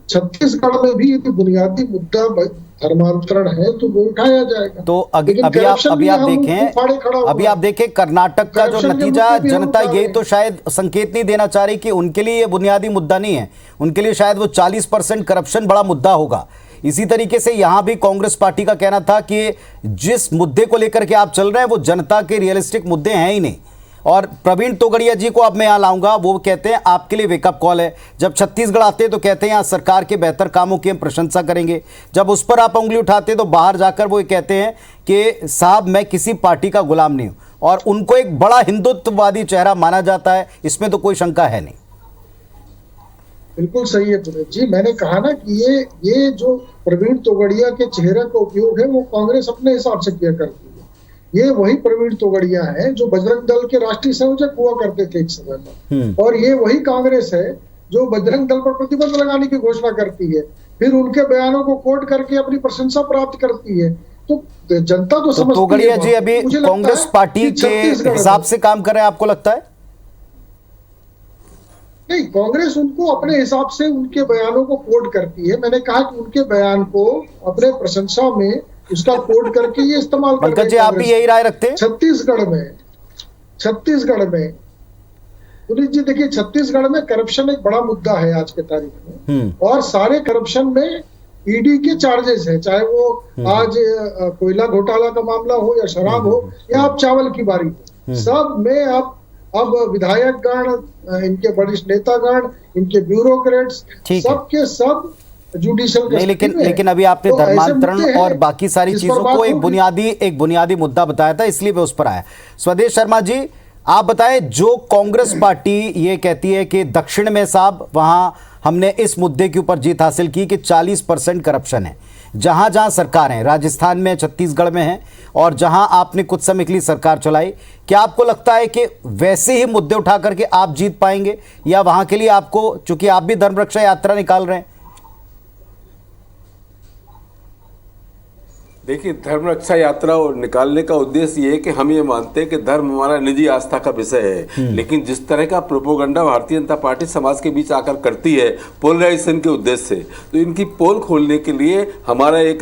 Speaker 10: छत्तीसगढ़ में भी यदि बुनियादी मुद्दा धर्मांतरण है तो वो उठाया जाएगा।
Speaker 1: तो अभी आप देखें कर्नाटक का जो नतीजा, जनता यही तो शायद संकेत नहीं देना चाह रही कि उनके लिए ये बुनियादी मुद्दा नहीं है, उनके लिए शायद वो 40% करप्शन बड़ा मुद्दा होगा। इसी तरीके से यहां भी कांग्रेस पार्टी का कहना था कि जिस मुद्दे को लेकर के आप चल रहे हैं वो जनता के रियलिस्टिक मुद्दे हैं ही नहीं। और प्रवीण तोगड़िया जी को अब मैं यहां लाऊंगा, वो कहते हैं आपके लिए वेकअप कॉल है। जब छत्तीसगढ़ आते हैं तो कहते हैं यहां सरकार के बेहतर कामों की हम प्रशंसा करेंगे, जब उस पर आप उंगली उठाते हैं तो बाहर जाकर वो कहते हैं कि साहब मैं किसी पार्टी का गुलाम नहीं हूं, और उनको एक बड़ा हिंदुत्ववादी चेहरा माना जाता है, इसमें तो कोई शंका है नहीं।
Speaker 10: बिल्कुल सही है पुनीत जी, मैंने कहा ना कि ये जो प्रवीण तोगड़िया के चेहरे का उपयोग है वो कांग्रेस अपने हिसाब से किया करती है। ये वही प्रवीण तोगड़िया है जो बजरंग दल के राष्ट्रीय संयोजक हुआ करते थे एक समय पर, और ये वही कांग्रेस है जो बजरंग दल पर प्रतिबंध लगाने की घोषणा करती है, फिर उनके बयानों को कोट करके अपनी प्रशंसा प्राप्त करती है। तो जनता तो समझती है।
Speaker 1: तोगड़िया जी अभी कांग्रेस पार्टी के हिसाब से काम कर रहे हैं, आपको लगता है?
Speaker 10: नहीं, कांग्रेस उनको अपने हिसाब से उनके बयानों को कोट करती है। मैंने कहा कि उनके बयान को अपने प्रशंसा में उसका कोट करके ये इस्तेमाल कर रहे हैं।
Speaker 1: आप भी यही राय रखते हैं?
Speaker 10: छत्तीसगढ़ में पुनीत जी देखिए, छत्तीसगढ़ में करप्शन एक बड़ा मुद्दा है आज के तारीख में, और सारे करप्शन में ईडी के चार्जेस है, चाहे वो आज कोयला घोटाला का मामला हो या शराब हो या अब चावल की बारी हो, सब में अब विधायकगण, इनके वरिष्ठ नेतागण, इनके ब्यूरोक्रेट्स, सबके सब जुडिशियल
Speaker 1: नहीं, लेकिन अभी आपने धर्मांतरण और बाकी सारी चीजों को एक बुनियादी मुद्दा बताया था, इसलिए मैं उस पर आया। स्वदेश शर्मा जी आप बताएं, जो कांग्रेस पार्टी ये कहती है कि दक्षिण में साहब वहां हमने इस मुद्दे के ऊपर जीत हासिल की कि 40% करप्शन है, जहां जहां सरकार है, राजस्थान में, छत्तीसगढ़ में है, और जहां आपने कुछ समय के लिए सरकार चलाई, क्या आपको लगता है कि वैसे ही मुद्दे उठा करके आप जीत पाएंगे, या वहां के लिए आपको, चूंकि आप भी धर्म रक्षा यात्रा निकाल रहे हैं?
Speaker 9: देखिए, धर्म रक्षा यात्रा और निकालने का उद्देश्य ये है कि हम ये मानते हैं कि धर्म हमारा निजी आस्था का विषय है, लेकिन जिस तरह का प्रोपोगंडा भारतीय जनता पार्टी समाज के बीच आकर करती है पोलराइजेशन के उद्देश्य से, तो इनकी पोल खोलने के लिए हमारा एक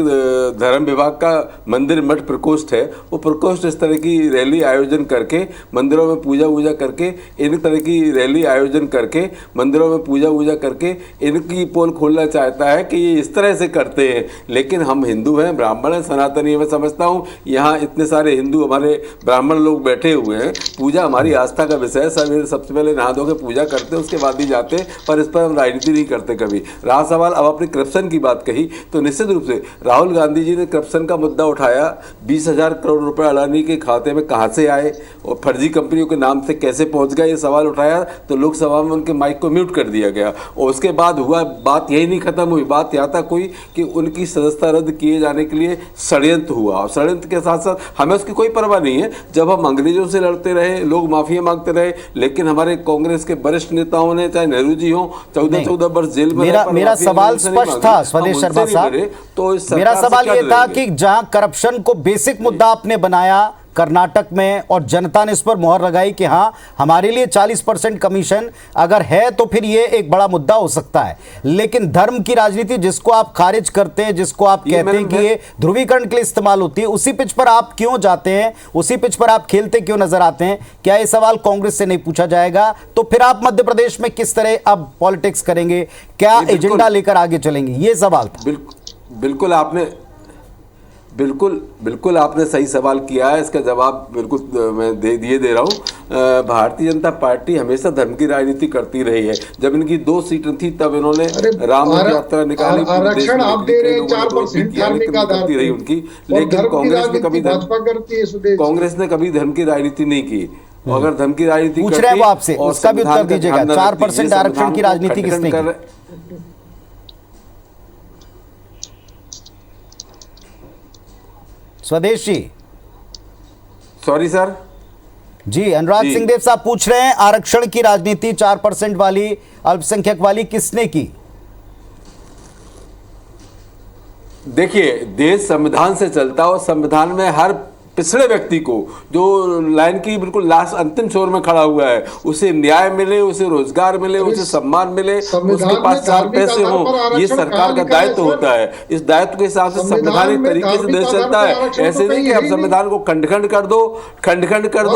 Speaker 9: धर्म विभाग का मंदिर मठ प्रकोष्ठ है, वो प्रकोष्ठ इस तरह की रैली आयोजन करके, मंदिरों में पूजा वूजा करके, इन तरह की रैली आयोजन करके, मंदिरों में पूजा वूजा करके इनकी पोल खोलना चाहता है कि ये इस तरह से करते हैं। लेकिन हम हिंदू हैं, ब्राह्मण हैं, सनातनी। मैं समझता हूँ यहाँ इतने सारे हिंदू हमारे ब्राह्मण लोग बैठे हुए हैं, पूजा हमारी आस्था का विषय है, सबसे पहले नहा धो के पूजा करते हैं, उसके बाद ही जाते हैं, पर इस पर हम राजनीति नहीं करते कभी। रहा सवाल अब आपने करप्शन की बात कही, तो निश्चित रूप से राहुल गांधी जी ने करप्शन का मुद्दा उठाया। 20,000 करोड़ रुपए अडानी के खाते में कहाँ से आए और फर्जी कंपनियों के नाम से कैसे पहुँच गए, ये सवाल उठाया तो लोकसभा में उनके माइक को म्यूट कर दिया गया। और उसके बाद हुआ, बात यही नहीं खत्म हुई, बात यहाँ तक हुई कि उनकी सदस्यता रद्द किए जाने के लिए षड्यंत्र हुआ, और षड्यंत्र के साथ साथ हमें उसकी कोई परवाह नहीं है। जब हम अंग्रेजों से लड़ते रहे, लोग माफिया मांगते रहे, लेकिन हमारे कांग्रेस के वरिष्ठ नेताओं ने, चाहे नेहरू जी हो, 14 वर्ष जेल में,
Speaker 1: मेरा सवाल स्पष्ट था स्वदेश शर्मा साहब, तो मेरा सवाल ये था कि जहां करप्शन को बेसिक मुद्दा आपने बनाया कर्नाटक में, और जनता ने इस पर मोहर लगाई कि हाँ हमारे लिए 40% कमीशन अगर है तो फिर ये एक बड़ा मुद्दा हो सकता है, लेकिन धर्म की राजनीति जिसको आप खारिज करते हैं, जिसको आप कहते हैं कि ये ध्रुवीकरण के लिए इस्तेमाल होती है, उसी पिच पर आप क्यों जाते हैं, उसी पिच पर आप खेलते क्यों नजर आते हैं? क्या ये सवाल कांग्रेस से नहीं पूछा जाएगा? तो फिर आप मध्य प्रदेश में किस तरह अब पॉलिटिक्स करेंगे, क्या एजेंडा लेकर आगे चलेंगे, ये सवाल था।
Speaker 9: बिल्कुल आपने सही सवाल किया है, इसका जवाब बिल्कुल मैं दे रहा हूँ। भारतीय जनता पार्टी हमेशा धर्म की राजनीति करती रही है। जब इनकी 2 सीटें थी तब इन्होंने राम यात्रा निकाली,
Speaker 10: आरक्षण आप दे रहे हैं 4%
Speaker 9: करती रही उनकी, लेकिन कांग्रेस ने कभी धर्म की राजनीति नहीं की। अगर धर्म की राजनीति
Speaker 1: पूछ रहे हैं वो आपसे, उसका भी उत्तर दीजिएगा। 4% आरक्षण की राजनीति किसने की? स्वदेश जी,
Speaker 9: सॉरी सर
Speaker 1: जी, अनुराग सिंह देव साहब पूछ रहे हैं आरक्षण की राजनीति 4% वाली, अल्पसंख्यक वाली किसने की?
Speaker 9: देखिए, देश संविधान से चलता है और संविधान में हर पिछड़े व्यक्ति को, जो लाइन की बिल्कुल लास्ट अंतिम छोर में खड़ा हुआ है, उसे न्याय मिले, उसे रोजगार मिले, उसे सम्मान मिले, उसके पास 4 पैसे हो, ये सरकार का दायित्व होता है। इस दायित्व के हिसाब से संवैधानिक तरीके से देश चलता है। ऐसे नहीं कि आप संविधान को खंड खंड कर दो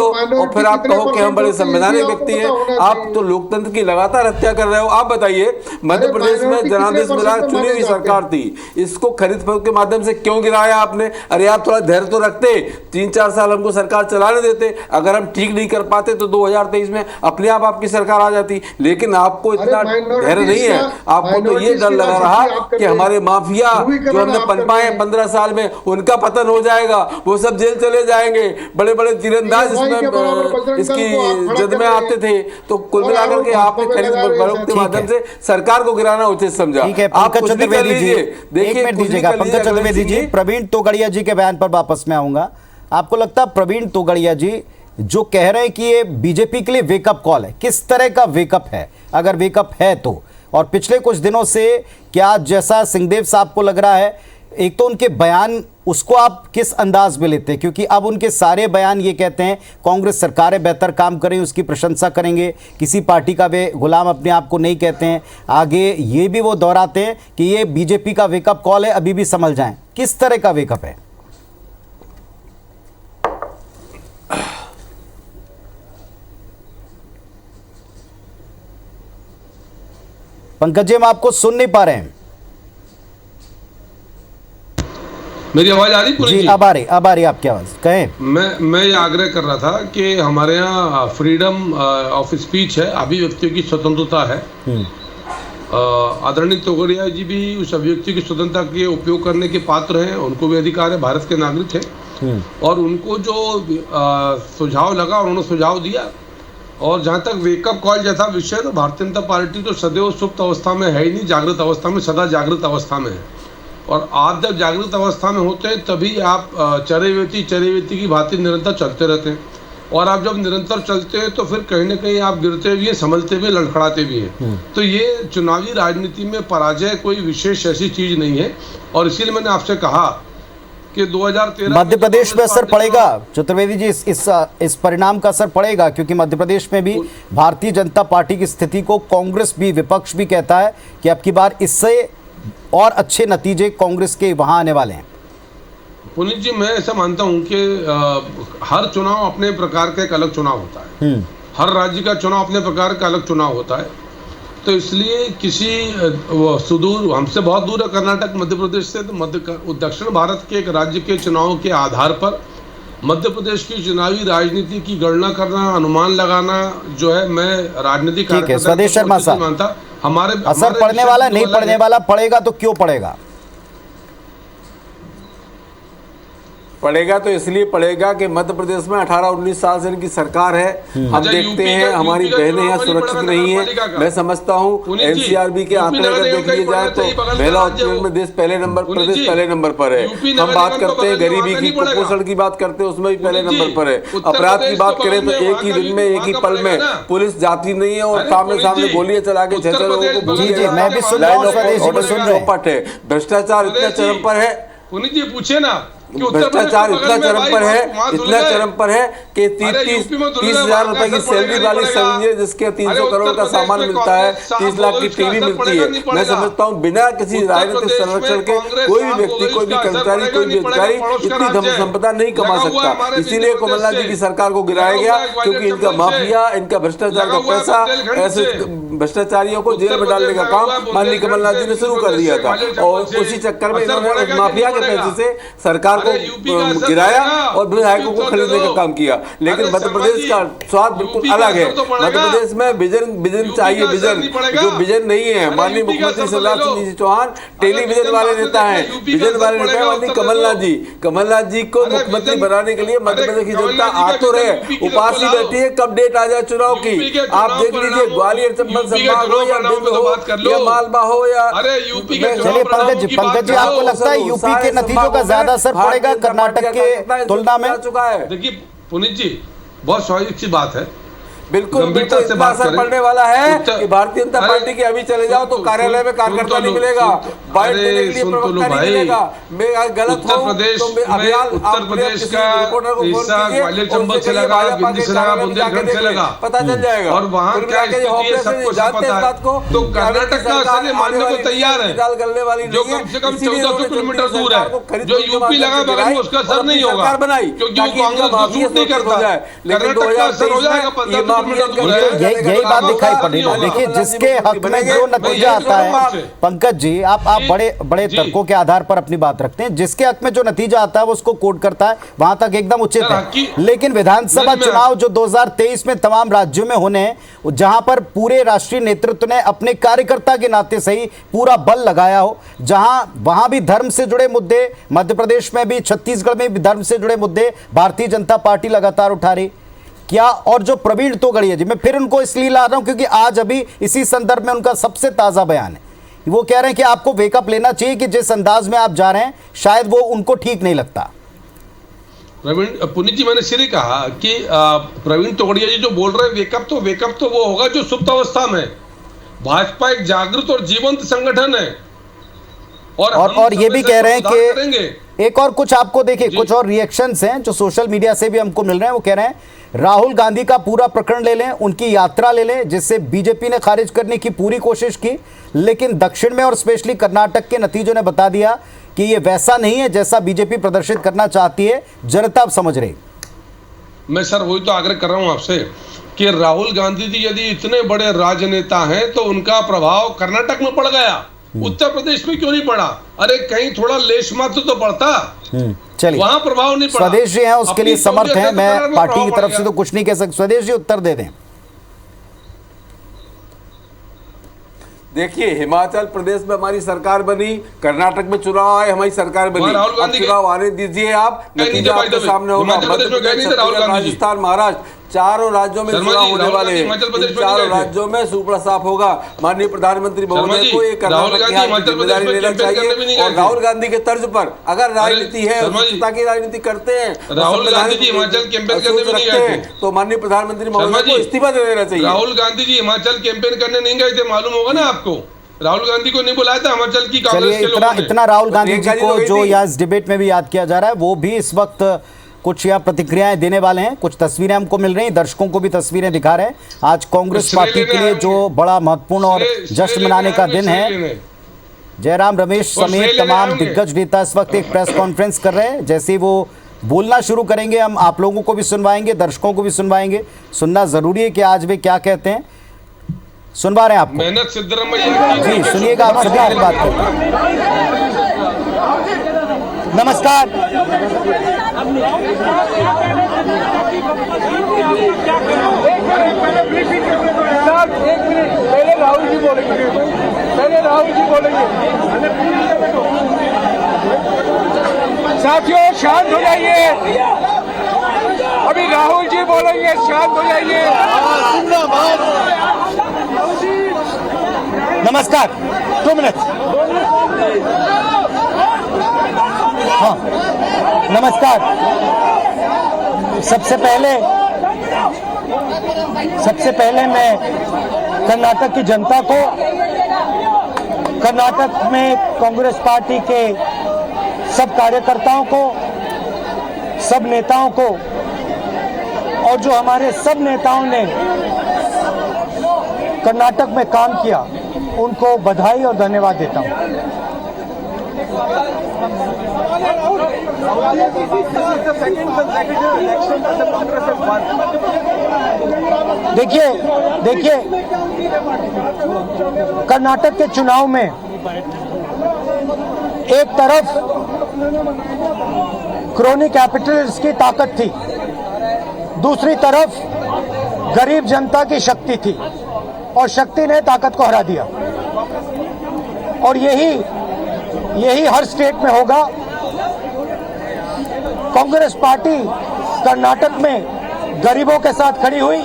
Speaker 9: और फिर आप कहो कि हम बड़े संवैधानिक व्यक्ति हैं। आप तो लोकतंत्र की लगातार हत्या कर रहे हो। आप बताइए, मध्य प्रदेश में जनादेश मिला, चुनी हुई सरकार थी, इसको खरीद फरोख्त के माध्यम से क्यों गिराया आपने? अरे आप थोड़ा धैर्य तो रखते, 3-4 साल हमको सरकार चलाने देते। अगर हम ठीक नहीं कर पाते तो 2023 में अपने आप आपकी सरकार आ जाती। लेकिन आपको इतना धैर्य नहीं है। आपको तो ये डर लगा रहा कि हमारे माफिया जो हमने पनपाए 15 साल में, उनका पतन हो जाएगा, वो सब जेल चले जाएंगे। बड़े बड़े तीरंदाज इसमें इसकी जद में आते थे। तो कुल मिलाकर के आपने खरीद फरोख्त के माध्यम से सरकार को गिराना उचित समझा।
Speaker 1: आप कुछ भी कर लीजिए। देखिए, पंकज चतुर्वेदी जी, प्रवीण तोगड़िया जी के बयान पर वापस में आऊंगा। आपको लगता है प्रवीण तोगड़िया जी जो कह रहे हैं कि ये बीजेपी के लिए वेकअप कॉल है, किस तरह का वेकअप है, अगर वेकअप है तो? और पिछले कुछ दिनों से क्या, जैसा सिंहदेव साहब को लग रहा है, एक तो उनके बयान, उसको आप किस अंदाज में लेते हैं? क्योंकि अब उनके सारे बयान ये कहते हैं कांग्रेस सरकारें बेहतर काम करें, उसकी प्रशंसा करेंगे, किसी पार्टी का वे गुलाम अपने आप को नहीं कहते हैं। आगे ये भी वो दोहराते हैं कि ये बीजेपी का वेकअप कॉल है, अभी भी संभल जाएं। किस तरह का वेकअप है? पंकज जी, हम आपको सुन नहीं पा रहे हैं।
Speaker 8: मेरी आवाज आ रही
Speaker 1: जी? अब आ रही आपकी आवाज, कहें।
Speaker 8: मैं ये आग्रह कर रहा था कि हमारे यहाँ फ्रीडम ऑफ स्पीच है, अभिव्यक्तियों की स्वतंत्रता है। आदरणीय तोगड़िया जी भी उस अभिव्यक्ति की स्वतंत्रता के उपयोग करने के पात्र हैं, उनको भी अधिकार है, भारत के नागरिक हैं। और उनको जो सुझाव लगा उन्होंने सुझाव दिया। और जहाँ तक वेकअप कॉल जैसा विषय, तो भारतीय जनता पार्टी तो सदैव सुप्त अवस्था में है ही नहीं, जागृत अवस्था में, सदा जागृत अवस्था में है। और आप जब जागृत अवस्था में होते हैं तभी आप चरेवेती की भांति निरंतर चलते रहते हैं। और आप जब निरंतर चलते हैं तो फिर कहीं ना कहीं आप गिरते भी हैं, संभलते भी, लड़खड़ाते भी हैं। तो ये चुनावी राजनीति में पराजय कोई विशेष ऐसी चीज नहीं है। और इसीलिए मैंने आपसे कहा कि 2013
Speaker 1: मध्य प्रदेश में असर पड़ेगा चतुर्वेदी जी, इस परिणाम का असर पड़ेगा, क्योंकि मध्य प्रदेश में भी भारतीय जनता पार्टी की स्थिति को कांग्रेस भी, विपक्ष भी कहता है कि अब की बार इससे और अच्छे नतीजे कांग्रेस के वहां आने वाले हैं।
Speaker 8: पुनीत जी, मैं ऐसा मानता हूं कि हर चुनाव अपने प्रकार का एक अलग चुनाव होता है। हर राज्य का चुनाव अपने प्रकार का अलग चुनाव होता है। तो इसलिए किसी सुदूर, हमसे बहुत दूर है कर्नाटक मध्य प्रदेश से, तो दक्षिण भारत के एक राज्य के चुनाव के आधार पर मध्य प्रदेश की चुनावी राजनीति की गणना करना, अनुमान लगाना जो है, मैं राजनीतिक
Speaker 1: स्वदेश शर्मा साहब
Speaker 8: मानता। हमारे
Speaker 1: असर पड़ने वाला, नहीं पड़ने वाला, पड़ेगा तो क्यों पड़ेगा?
Speaker 9: पड़ेगा तो इसलिए पड़ेगा कि मध्य प्रदेश में 18-19 साल से इनकी सरकार है। हम देखते हैं हमारी बहनें यहाँ सुरक्षित नहीं है। मैं समझता हूँ एनसीआरबी के आंकड़े अगर देख लिए जाए तो महिला उत्पीड़न में देश पहले नंबर, प्रदेश पहले नंबर पर है। हम बात करते हैं गरीबी की, कुपोषण की बात करते हैं, उसमें भी पहले नंबर पर है। अपराध की बात करें तो एक ही दिन में, एक ही पल में पुलिस जाती नहीं है और सामने गोलियां चला के 6 लोगों को चौपट है। भ्रष्टाचार इतना चरम पर है,
Speaker 8: पुनीत जी पूछे ना,
Speaker 9: भ्रष्टाचार इतना चरम पर है, इतना चरम पर है कि 30,000 रुपए की सैलरी वाली समझिए, जिसके 300 करोड़ का सामान मिलता है, 30 लाख की टीवी मिलती है। मैं समझता हूँ बिना किसी राजनीतिक संरक्षण के कोई भी व्यक्ति, कोई भी कर्मचारी, कोई भी अधिकारी इतनी धन संपदा नहीं कमा सकता। इसीलिए कमलनाथ जी की सरकार को गिराया गया, क्योंकि इनका माफिया, इनका भ्रष्टाचार का पैसा, ऐसे भ्रष्टाचारियों को जेल में डालने का काम माननीय कमलनाथ जी ने शुरू कर दिया था। और उसी चक्कर में इन्होंने माफिया के पैसे से सरकार को गिराया और विधायकों को खरीदने का काम किया। लेकिन मध्य प्रदेश का स्वाद बिल्कुल अलग है। मध्य प्रदेश में विजन चाहिए, विजन जो विजन नहीं है। माननीय मुख्यमंत्री शिवराज सिंह चौहान टेलीविजन वाले नेता हैं, विजन वाले नेता है माननीय कमलनाथ जी को मुख्यमंत्री बनाने के लिए मध्य प्रदेश की जनता आतुर है, उपास ही बैठी है कब डेट आ जाए चुनाव की। आप देख लीजिए, ग्वालियर चंबल संभाग हो या बिंद हो या मालवा हो या,
Speaker 1: चलिए पंकज जी, आपको लगता है यूपी के नतीजों का ज्यादा असर पड़ेगा कर्नाटक के तुलना में?
Speaker 8: देखिए पुनीत जी, बहुत स्वाभाविक सी बात है
Speaker 9: बिल्कुल
Speaker 8: गंभीरता से
Speaker 9: इतना
Speaker 8: बात
Speaker 9: असर
Speaker 8: करें।
Speaker 9: पड़ने वाला है
Speaker 8: उत्तर-
Speaker 9: कि भारतीय जनता
Speaker 8: अरे,
Speaker 9: पार्टी के अभी चले जाओ तो कार्यालय में कार्यकर्ता नहीं मिलेगा, बाइट देने के लिए प्रवक्ता नहीं मिलेगा। मैं गलत
Speaker 8: उत्तर
Speaker 9: हूं
Speaker 8: प्रदेश
Speaker 9: तो मैं
Speaker 8: में
Speaker 9: अभियान
Speaker 8: उत्तर प्रदेश का हिस्सा ग्वालियर चंबल से लगा, भिंड से लगा, बुंदेलखंड से लगा,
Speaker 9: पता चल जाएगा।
Speaker 8: और वहाँ क्या स्थिति है सबको पता है। तो कर्नाटक का असर ये मानने को तैयार है, जो कम से कम 1400 किलोमीटर दूर है। जो यूपी लगा बगल में उसका असर नहीं होगा, क्योंकि वो कांग्रेस को सूट नहीं करता। कर्नाटक का असर हो जाएगा 1500 किलोमीटर दूर है।
Speaker 1: यही बात दिखाई पड़ रही है। देखिए, जिसके हक में जो नतीजा आता है, पंकज जी, आप बड़े बड़े तर्कों के आधार पर अपनी बात रखते हैं। जिसके हक में जो नतीजा आता है वो उसको कोट करता है, वहां तक एकदम उचित है। लेकिन विधानसभा चुनाव जो 2023 में तमाम राज्यों में होने हैं, जहां पर पूरे राष्ट्रीय नेतृत्व ने अपने कार्यकर्ता के नाते सही पूरा बल लगाया हो, जहां वहां भी धर्म से जुड़े मुद्दे, मध्य प्रदेश में भी, छत्तीसगढ़ में भी धर्म से जुड़े मुद्दे भारतीय जनता पार्टी लगातार उठा रही क्या। और जो प्रवीण तोगड़िया जी, मैं फिर उनको इसलिए ला रहा हूं क्योंकि आज अभी इसी संदर्भ में उनका सबसे ताजा बयान है। वो कह रहे हैं कि आपको वेकअप लेना चाहिए कि जिस अंदाज में आप जा रहे हैं शायद वो उनको ठीक नहीं लगता।
Speaker 8: प्रवीण पुनीत जी, मैंने सिर्फ कहा कि प्रवीण तोगड़िया जी जो बोल रहे हैं वेकअप तो वो होगा जो सुप्त अवस्था में। भाजपा एक जागृत और जीवंत संगठन है
Speaker 1: और ये भी कह रहे हैं कि एक और कुछ आपको देखिए, कुछ और रिएक्शंस हैं जो सोशल मीडिया से भी हमको मिल रहे हैं। वो कह रहे हैं राहुल गांधी का पूरा प्रकरण ले लें, उनकी यात्रा ले लें, जिससे बीजेपी ने खारिज करने की पूरी कोशिश की, लेकिन दक्षिण में और स्पेशली कर्नाटक के नतीजों ने बता दिया कि ये वैसा नहीं है जैसा बीजेपी प्रदर्शित करना चाहती है। जनता अब समझ रही।
Speaker 8: मैं सर वही तो आग्रह कर रहा हूं आपसे कि राहुल गांधी जी यदि इतने बड़े राजनेता हैं तो उनका प्रभाव कर्नाटक में पड़ गया, उत्तर प्रदेश में क्यों नहीं पड़ा? अरे कहीं थोड़ा लेश मात्र तो पड़ता।
Speaker 1: चलिए,
Speaker 8: वहां प्रभाव नहीं पड़ा।
Speaker 1: स्वदेश जी हैं उसके लिए समर्थ हैं, मैं पार्टी की तरफ से तो कुछ नहीं कह सकता। स्वदेश जी उत्तर दे दें।
Speaker 9: देखिए, हिमाचल प्रदेश में हमारी सरकार बनी, कर्नाटक में चुनाव आए, हमारी सरकार बनी। अब चुनाव आने दीजिए, आप नतीजा आपके सामने होगा। मध्य प्रदेश, राजस्थान, महाराष्ट्र, चारों राज्यों में चुनाव होने वाले हैं। इन चारों राज्यों में सुपड़ा साफ होगा। माननीय प्रधानमंत्री महोदय को ये कर्नाटक की जिम्मेदारी लेना चाहिए और राहुल गांधी के तर्ज पर अगर राजनीति है, स्वच्छता की राजनीति करते हैं,
Speaker 8: राहुल गांधी जी हिमाचल कैंपेन करने भी नहीं गए थे,
Speaker 9: तो माननीय प्रधानमंत्री महोदय को इस्तीफा दे देना चाहिए।
Speaker 8: राहुल गांधी जी हिमाचल कैंपेन करने नहीं गए थे, मालूम होगा ना आपको। राहुल गांधी को नहीं बुलाया था हिमाचल की कांग्रेस के लोगों ने।
Speaker 1: इतना राहुल गांधी जी को जो या इस डिबेट में भी याद किया जा रहा है, वो भी इस वक्त कुछ यहाँ प्रतिक्रियाएं देने वाले हैं। कुछ तस्वीरें हमको मिल रही हैं, दर्शकों को भी तस्वीरें दिखा रहे हैं। आज कांग्रेस पार्टी के लिए जो बड़ा महत्वपूर्ण और जश्न मनाने का दिन है। जयराम रमेश समेत तमाम दिग्गज नेता इस वक्त एक प्रेस कॉन्फ्रेंस कर रहे हैं। जैसे ही वो बोलना शुरू करेंगे, हम आप लोगों को भी सुनवाएंगे, दर्शकों को भी सुनवाएंगे। सुनना जरूरी है कि आज वे क्या कहते हैं। सुनवा रहे हैं आपको।
Speaker 8: मेहनत सिद्धरामैया
Speaker 1: जी सुनिएगा, आप सभी की बात करते हैं। नमस्कार।
Speaker 11: पहले राहुल जी बोलेंगे। साथियों शांत हो जाइए, अभी राहुल जी बोलेंगे, शांत हो जाइए।
Speaker 1: नमस्कार, 2 मिनट। हाँ, नमस्कार। सबसे पहले मैं कर्नाटक की जनता को, कर्नाटक में कांग्रेस पार्टी के सब कार्यकर्ताओं को, सब नेताओं को और जो हमारे सब नेताओं ने कर्नाटक में काम किया, उनको बधाई और धन्यवाद देता हूं। देखिए कर्नाटक के चुनाव में एक तरफ क्रोनी कैपिटलिस्ट की ताकत थी, दूसरी तरफ गरीब जनता की शक्ति थी और शक्ति ने ताकत को हरा दिया। और यही हर स्टेट में होगा। कांग्रेस पार्टी कर्नाटक में गरीबों के साथ खड़ी हुई,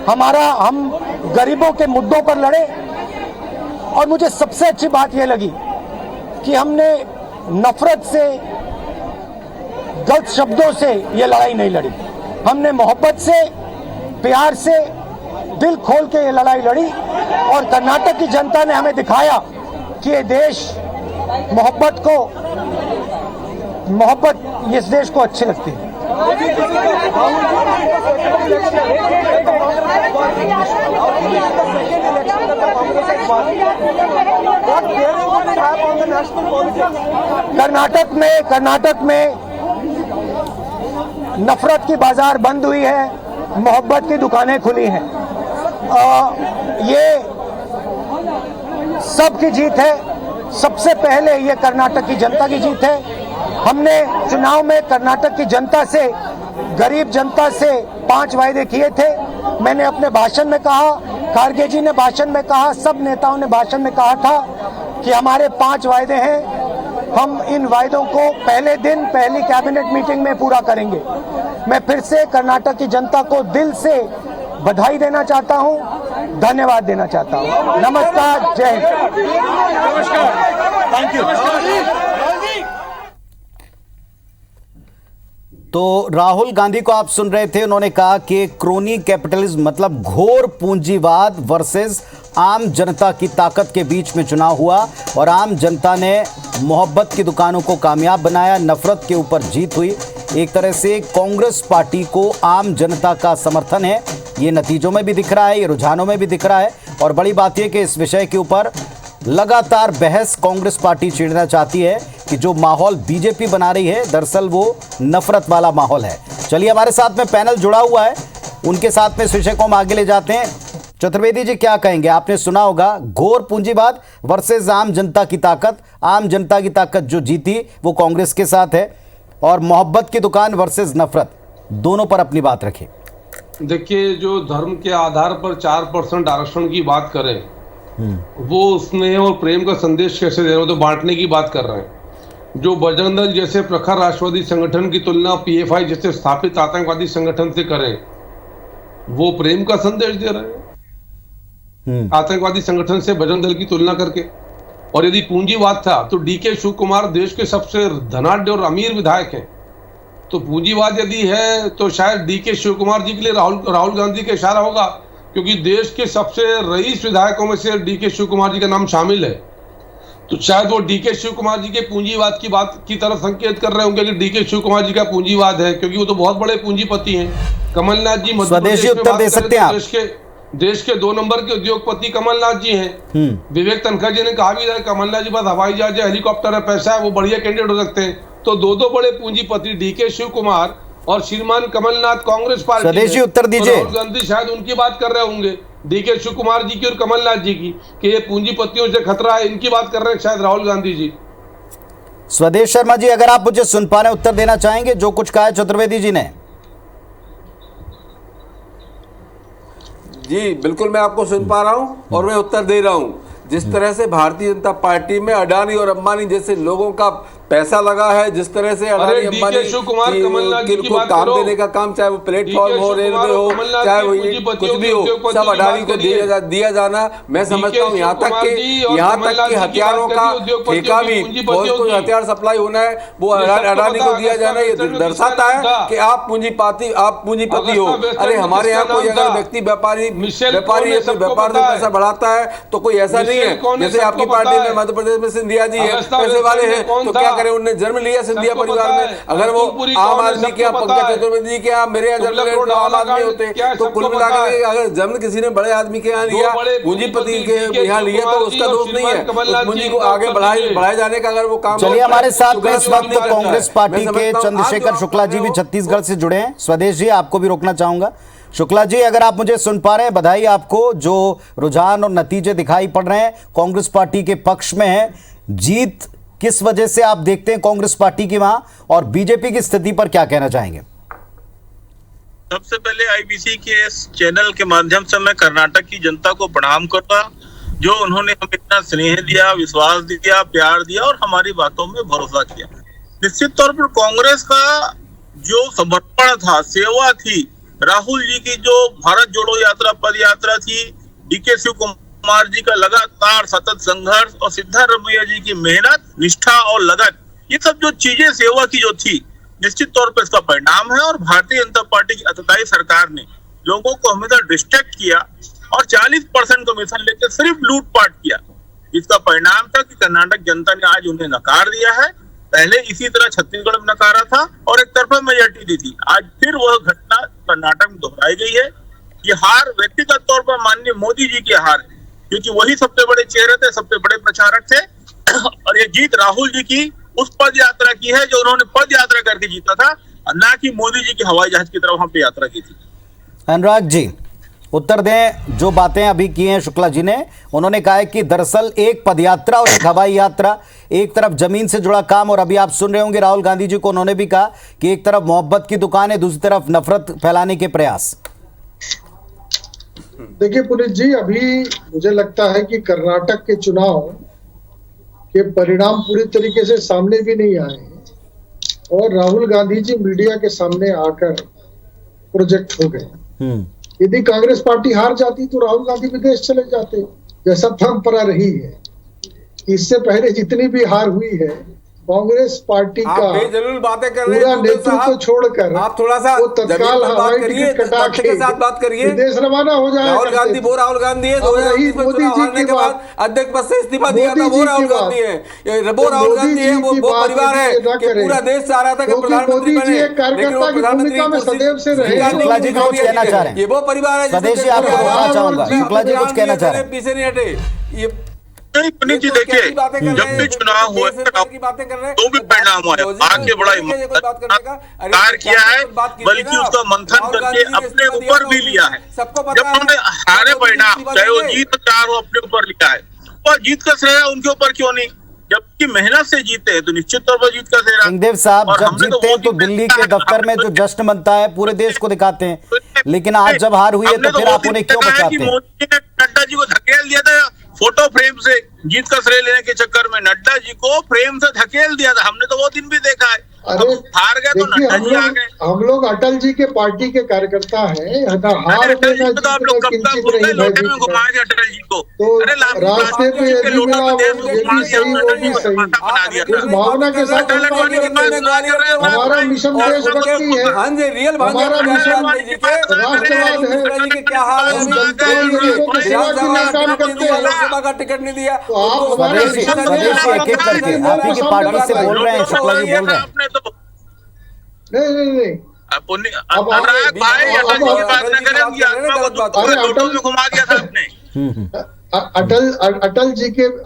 Speaker 1: हम गरीबों के मुद्दों पर लड़े। और मुझे सबसे अच्छी बात यह लगी कि हमने नफरत से, गलत शब्दों से ये लड़ाई नहीं लड़ी। हमने मोहब्बत से, प्यार से
Speaker 12: दिल खोल के ये लड़ाई लड़ी और कर्नाटक की जनता ने हमें दिखाया कि ये देश मोहब्बत इस देश को अच्छी लगती है। कर्नाटक में नफरत की बाजार बंद हुई है, मोहब्बत की दुकानें खुली हैं। ये सबकी जीत है। सबसे पहले ये कर्नाटक की जनता की जीत है। हमने चुनाव में कर्नाटक की जनता से, गरीब जनता से 5 वायदे किए थे। मैंने अपने भाषण में कहा, खारगे जी ने भाषण में कहा, सब नेताओं ने भाषण में कहा था कि हमारे 5 वायदे हैं। हम इन वायदों को पहले दिन पहली कैबिनेट मीटिंग में पूरा करेंगे। मैं फिर से कर्नाटक की जनता को दिल से बधाई देना चाहता हूं, धन्यवाद देना चाहता हूं। नमस्कार, जय हिंद। Thank you.
Speaker 1: तो राहुल गांधी को आप सुन रहे थे, उन्होंने कहा कि क्रोनी कैपिटलिज्म मतलब घोर पूंजीवाद वर्सेस आम जनता की ताकत के बीच में चुनाव हुआ और आम जनता ने मोहब्बत की दुकानों को कामयाब बनाया, नफरत के ऊपर जीत हुई। एक तरह से कांग्रेस पार्टी को आम जनता का समर्थन है, ये नतीजों में भी दिख रहा है, ये रुझानों में भी दिख रहा है। और बड़ी बात यह कि इस विषय के ऊपर लगातार बहस कांग्रेस पार्टी छेड़ना चाहती है कि जो माहौल बीजेपी बना रही है दरअसल वो नफरत वाला माहौल है। चलिए, हमारे साथ में पैनल जुड़ा हुआ है, उनके साथ में इस विषय को हम आगे ले जाते हैं। चतुर्वेदी जी, क्या कहेंगे? आपने सुना होगा घोर पूंजीवाद वर्सेस आम जनता की ताकत। आम जनता की ताकत जो जीती वो कांग्रेस के साथ है और मोहब्बत की दुकान वर्सेस नफरत, दोनों पर अपनी बात रखें।
Speaker 8: देखिए, जो धर्म के आधार पर 4% आरक्षण की बात करें, वो स्नेह और प्रेम का संदेश कैसे दे रहे हो? तो बांटने की बात कर रहे हैं। जो बजरंग दल जैसे प्रखर राष्ट्रवादी संगठन की तुलना पीएफआई जैसे स्थापित आतंकवादी संगठन से करें, वो प्रेम का संदेश दे रहे हैं आतंकवादी संगठन से बजरंग दल की तुलना करके। और यदि पूंजीवाद था तो डीके शिव कुमार देश के सबसे धनाढ्य और अमीर विधायक हैं। तो पूंजीवाद यदि है तो शायद डीके शिव कुमार जी के लिए राहुल गांधी का इशारा होगा, क्योंकि देश के सबसे रईस विधायकों में से डीके शिव कुमार जी का नाम शामिल है। तो शायद वो डीके शिव कुमार जी के पूंजीवाद की बात की तरफ संकेत कर रहे होंगे कि डीके शिव कुमार जी का पूंजीवाद है, क्योंकि वो तो बहुत बड़े पूंजीपति हैं। कमलनाथ जी मध्य प्रदेश में बात करें तो देश के 2 नंबर के उद्योगपति कमलनाथ जी हैं। विवेक तनखा जी ने कहा भी था कमलनाथ जी पास हवाई जहाज है, हेलीकॉप्टर है, पैसा है, वो बढ़िया कैंडिडेट हो सकते हैं। तो 2 बड़े पूंजीपति डीके शिव कुमार और श्रीमान कमलनाथ कांग्रेस पार्टी,
Speaker 1: स्वदेशी उत्तर दीजिए।
Speaker 8: राहुल गांधी शायद उनकी बात कर रहे होंगे, डीके शिव कुमार जी की और कमलनाथ जी की, कि ये पूंजीपतियों से खतरा है, इनकी बात कर रहे हैं शायद राहुल गांधी जी।
Speaker 1: स्वदेश शर्मा जी, अगर आप मुझे सुन पा रहे हैं, उत्तर देना चाहेंगे जो कुछ कहा है चतुर्वेदी जी ने?
Speaker 9: जी बिल्कुल, मैं आपको सुन पा रहा हूं और मैं उत्तर दे रहा हूं। जिस तरह से भारतीय जनता पार्टी में अडानी और अंबानी जैसे लोगों का पैसा लगा है, जिस तरह से अडानी अंबानी को काम देने का काम, चाहे वो प्लेटफॉर्म हो, रेलवे हो, चाहे वो कुछ भी हो, सब अडानी को दिया जाना। मैं समझता हूँ यहाँ तक कि हथियारों का ठेका भी, बहुत कुछ हथियार सप्लाई होना है, वो अडानी को दिया जाना, ये दर्शाता है कि आप पूंजीपति हो। अरे हमारे यहाँ कोई अगर व्यक्ति व्यापारी व्यापार से पैसा बढ़ाता है तो कोई ऐसा नहीं है। जैसे आपकी पार्टी में मध्य प्रदेश में सिंधिया जी है, पैसे वाले हैं, तो क्या उन्होंने जन्म लिया सिंधिया परिवार में। अगर वो आम आदमी के, पंकज चतुर्वेदी जी के यहाँ, मेरे यहाँ जन्म लिया तो आम आदमी होते, तो कुल मिलाकर अगर जन्म किसी ने बड़े आदमी के यहाँ लिया, पूंजीपति के यहाँ लिया, तो उसका दोष नहीं है। उस पूंजी को आगे बढ़ाए जाने का अगर वो काम।
Speaker 1: चलिए, हमारे साथ में इस वक्त कांग्रेस पार्टी के चंद्रशेखर शुक्ला जी भी छत्तीसगढ़ से जुड़े हैं। स्वदेश जी, आपको भी रोकना चाहूंगा। शुक्ला जी, अगर आप मुझे सुन पा रहे हैं, बधाई आपको। जो रुझान और नतीजे दिखाई पड़ रहे हैं कांग्रेस पार्टी के पक्ष में है। जीत किस वजह से आप देखते हैं कांग्रेस पार्टी की वहां, और बीजेपी की स्थिति पर क्या कहना चाहेंगे?
Speaker 13: सबसे पहले आईबीसी के इस चैनल के माध्यम से मैं कर्नाटक की जनता को प्रणाम करता, जो उन्होंने हमें इतना स्नेह दिया, विश्वास दिया, प्यार दिया और हमारी बातों में भरोसा किया। निश्चित तौर पर कांग्रेस का जो समर्पण था, सेवा थी, राहुल जी की जो भारत जोड़ो यात्रा, पद यात्रा थी, डीके शिव कुमार जी का लगातार सतत संघर्ष और सिद्धारमैया जी की मेहनत, निष्ठा और लगन, ये सब जो चीजें सेवा की जो थी, निश्चित तौर पर इसका परिणाम है। और भारतीय जनता पार्टी की अतताई सरकार ने लोगों को हमेशा डिस्ट्रैक्ट किया, और 40% कमीशन लेकर सिर्फ लूटपाट किया। इसका परिणाम था कि कर्नाटक जनता ने आज उन्हें नकार दिया है। पहले इसी तरह छत्तीसगढ़ में नकारा था और एक तरफा मेजोरिटी दी थी। आज फिर वह घटना कर्नाटक में दोहराई गई है। ये हार व्यक्तिगत तौर पर माननीय मोदी जी की हार है, क्योंकि वही सबसे बड़े चेहरे थे, सबसे बड़े प्रचारक थे। और ये जीत राहुल जी की उस पद यात्रा की है जो उन्होंने पद यात्रा करके जीता था, ना कि मोदी जी की हवाई जहाज की तरफ हम पे यात्रा की थी।
Speaker 1: अनुराग जी उत्तर दें, जो बातें अभी की हैं शुक्ला जी ने, उन्होंने कहा है कि दरअसल एक पदयात्रा और एक हवाई यात्रा, एक तरफ जमीन से जुड़ा काम, और अभी आप सुन रहे होंगे राहुल गांधी जी को, उन्होंने भी कहा कि एक तरफ मोहब्बत की दुकान है, दूसरी तरफ नफरत फैलाने के प्रयास।
Speaker 10: देखिए पुनीत जी, अभी मुझे लगता है कि कर्नाटक के चुनाव के परिणाम पूरी तरीके से सामने भी नहीं आए हैं और राहुल गांधी जी मीडिया के सामने आकर प्रोजेक्ट हो गए। यदि कांग्रेस पार्टी हार जाती तो राहुल गांधी विदेश चले जाते, जैसा परंपरा रही है। इससे पहले जितनी भी हार हुई है, कांग्रेस पार्टी का पूरा नेतृत्व छोड़कर
Speaker 14: आप थोड़ा सा
Speaker 10: वो तत्काल हवाई टिकट कटा के
Speaker 14: साथ बात करिए,
Speaker 10: विदेश रवाना हो जाए।
Speaker 14: राहुल गांधी वो राहुल गांधी है, 2019 में चुनाव हारने के बाद अध्यक्ष पद से इस्तीफा दिया था, वो राहुल गांधी है। वो राहुल गांधी है, वो परिवार है कि पूरा देश चाह रहा था कि प्रधानमंत्री बने, लेकिन वो प्रधानमंत्री
Speaker 1: शुक्ला जी कुछ कहना चाह रहे हैं,
Speaker 14: ये वो परिवार है
Speaker 1: स्वदेशी आपको बोलना चाहूंगा, शुक्ला जी कुछ कहना चाह रहे हैं,
Speaker 14: पीछे नहीं हटे। ये
Speaker 13: पुनीत जी देखिए, जब भी चुनाव हुए तो भी परिणाम हुआ, आगे बड़ा कार्य किया है, बल्कि उसका मंथन करके अपने ऊपर भी लिया है। जब हमने सारे परिणाम, चाहे वो जीत चार हो, अपने ऊपर लिया है, और जीत का श्रेय उनके ऊपर क्यों नहीं? जबकि मेहनत से जीते हैं तो निश्चित तौर पर जीत का श्रेय।
Speaker 1: सिंहदेव साहब, जब जीतते हैं तो दिल्ली के दफ्तर में जो जश्न मनता है पूरे देश को दिखाते हैं, लेकिन आज जब हार हुई है तो फिर आप उन्हें क्यों बचाते हैं?
Speaker 13: मोदी ने नड्डा जी को धकेल दिया था फोटो फ्रेम से, जीत का श्रेय लेने के चक्कर में नड्डा जी को फ्रेम से धकेल दिया था। हमने तो वो दिन भी देखा है।
Speaker 10: अरे
Speaker 13: हार गए तो नड्डा जी आ गए।
Speaker 10: हम लोग अटल जी के पार्टी के कार्यकर्ता हैं, हार
Speaker 13: तो आप लोग कब तक बोलते लोटे में घुमाए अटल जी को?
Speaker 10: तो रास्ते पे यदि मिला वो भी सही, वो भी सही, उस भावना के साथ हमारा मिशन देशभक्ति है, हमारा मिशन राष्ट्रवाद है, हम जनता के सेवा के लिए काम करते हैं।
Speaker 14: लोकसभा का टिकट नहीं दिया
Speaker 10: तो आप हमारे मिशन
Speaker 1: एक एक करके आप ही की पार्टी से बोल रहे हैं, शुक्ला जी बोल रहे हैं।
Speaker 10: नहीं
Speaker 13: घुमा दिया था आपने।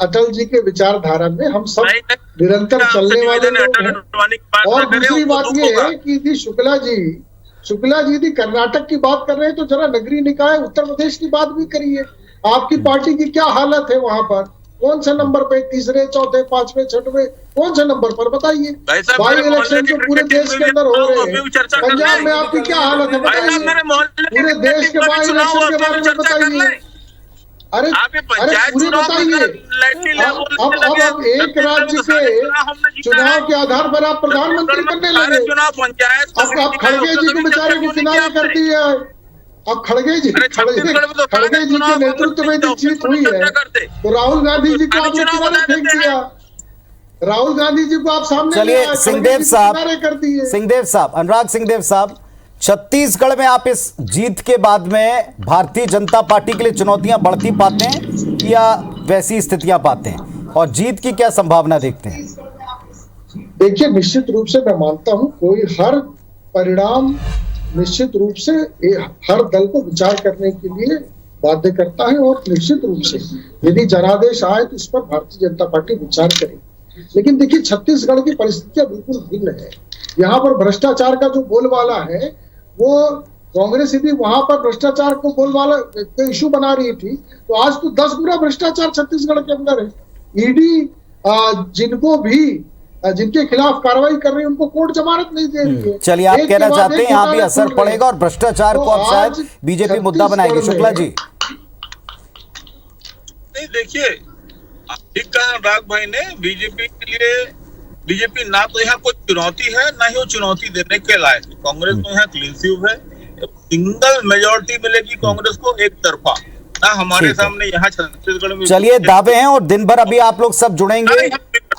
Speaker 10: अटल जी के विचारधारा में हम सब निरंतर चलने वाले लोग हैं। और दूसरी बात ये है कि यदि शुक्ला जी यदि कर्नाटक की बात कर रहे हैं तो जरा नगरीय निकाय उत्तर प्रदेश की बात भी करिए। आपकी पार्टी की क्या हालत है वहां पर? कौन से नंबर पे, तीसरे, चौथे, पांचवें, छठवें, कौन से नंबर पर बताइए? बाई इलेक्शन जो पूरे देश के अंदर हो रहे हैं, पंजाब में आपकी क्या हालत है बताइए? पूरे देश के बाई इलेक्शन के बारे में बताइए। अरे पूरी बताइए। अब एक राज्य के चुनाव के आधार पर आप प्रधानमंत्री बनने लगे। अब खड़गे जी को बेचारे को किनारे कर दिया है। अब खड़गे जी के नेतृत्व में जीत हुई है तो राहुल गांधी जी को आपने किनारे फेंक दिया। राहुल गांधी जी को आप सामने
Speaker 1: चलिए सिंहदेव साहब,
Speaker 10: कर दिए।
Speaker 1: सिंहदेव साहब, अनुराग सिंहदेव साहब, छत्तीसगढ़ में आप इस जीत के बाद में भारतीय जनता पार्टी के लिए चुनौतियां बढ़ती पाते हैं या वैसी स्थितियां पाते हैं, और जीत की क्या संभावना देखते हैं?
Speaker 10: देखिए, निश्चित रूप से मैं मानता हूं कोई हर परिणाम निश्चित रूप से हर दल को विचार करने के लिए बाध्य करता है, और निश्चित रूप से यदि जनादेश आए तो इस पर भारतीय जनता पार्टी विचार करेगी। लेकिन देखिए, छत्तीसगढ़ की परिस्थितियां बिल्कुल भिन्न है। यहाँ पर भ्रष्टाचार का जो बोलबाला है, वो कांग्रेस यदि वहां पर भ्रष्टाचार को बोलबाला इशू बना रही थी तो आज तो 10 गुना भ्रष्टाचार छत्तीसगढ़ के अंदर है। ईडी जिनके खिलाफ कार्रवाई कर रही है उनको कोर्ट जमानत नहीं दे रही है।
Speaker 1: चलिए, आप कहना चाहते हैं यहाँ भी असर पड़ेगा और भ्रष्टाचार को अब शायद बीजेपी मुद्दा बनाएगी। शुक्ला जी,
Speaker 13: नहीं देखिए, ठीक कहा अनुराग भाई ने। बीजेपी ना तो यहाँ कोई चुनौती है, ना ही वो चुनौती देने के लायक। कांग्रेस को यहाँ क्लीन स्वीप है, सिंगल मेजोरिटी मिलेगी कांग्रेस को एक तरफा। ना हमारे सामने यहाँ छत्तीसगढ़ में
Speaker 1: चलिए दावे हैं और दिन भर अभी आप लोग सब जुड़ेंगे।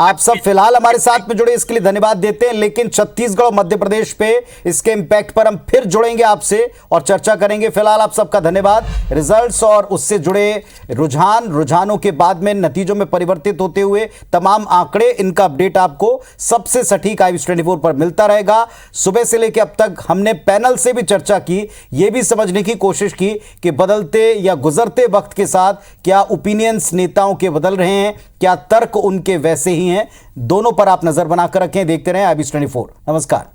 Speaker 1: आप सब फिलहाल हमारे साथ में जुड़े इसके लिए धन्यवाद देते हैं, लेकिन छत्तीसगढ़ और मध्य प्रदेश पे इसके इंपैक्ट पर हम फिर जुड़ेंगे आपसे और चर्चा करेंगे। फिलहाल आप सबका धन्यवाद। रिजल्ट्स और उससे जुड़े रुझानों के बाद में नतीजों में परिवर्तित होते हुए तमाम आंकड़े, इनका अपडेट आपको सबसे सटीक IBC24 पर मिलता रहेगा। सुबह से लेकर अब तक हमने पैनल से भी चर्चा की, यह भी समझने की कोशिश की कि बदलते या गुजरते वक्त के साथ क्या ओपिनियंस नेताओं के बदल रहे हैं, क्या तर्क उनके वैसे ही हैं। दोनों पर आप नजर बनाकर रखें। देखते रहें IBC24। नमस्कार।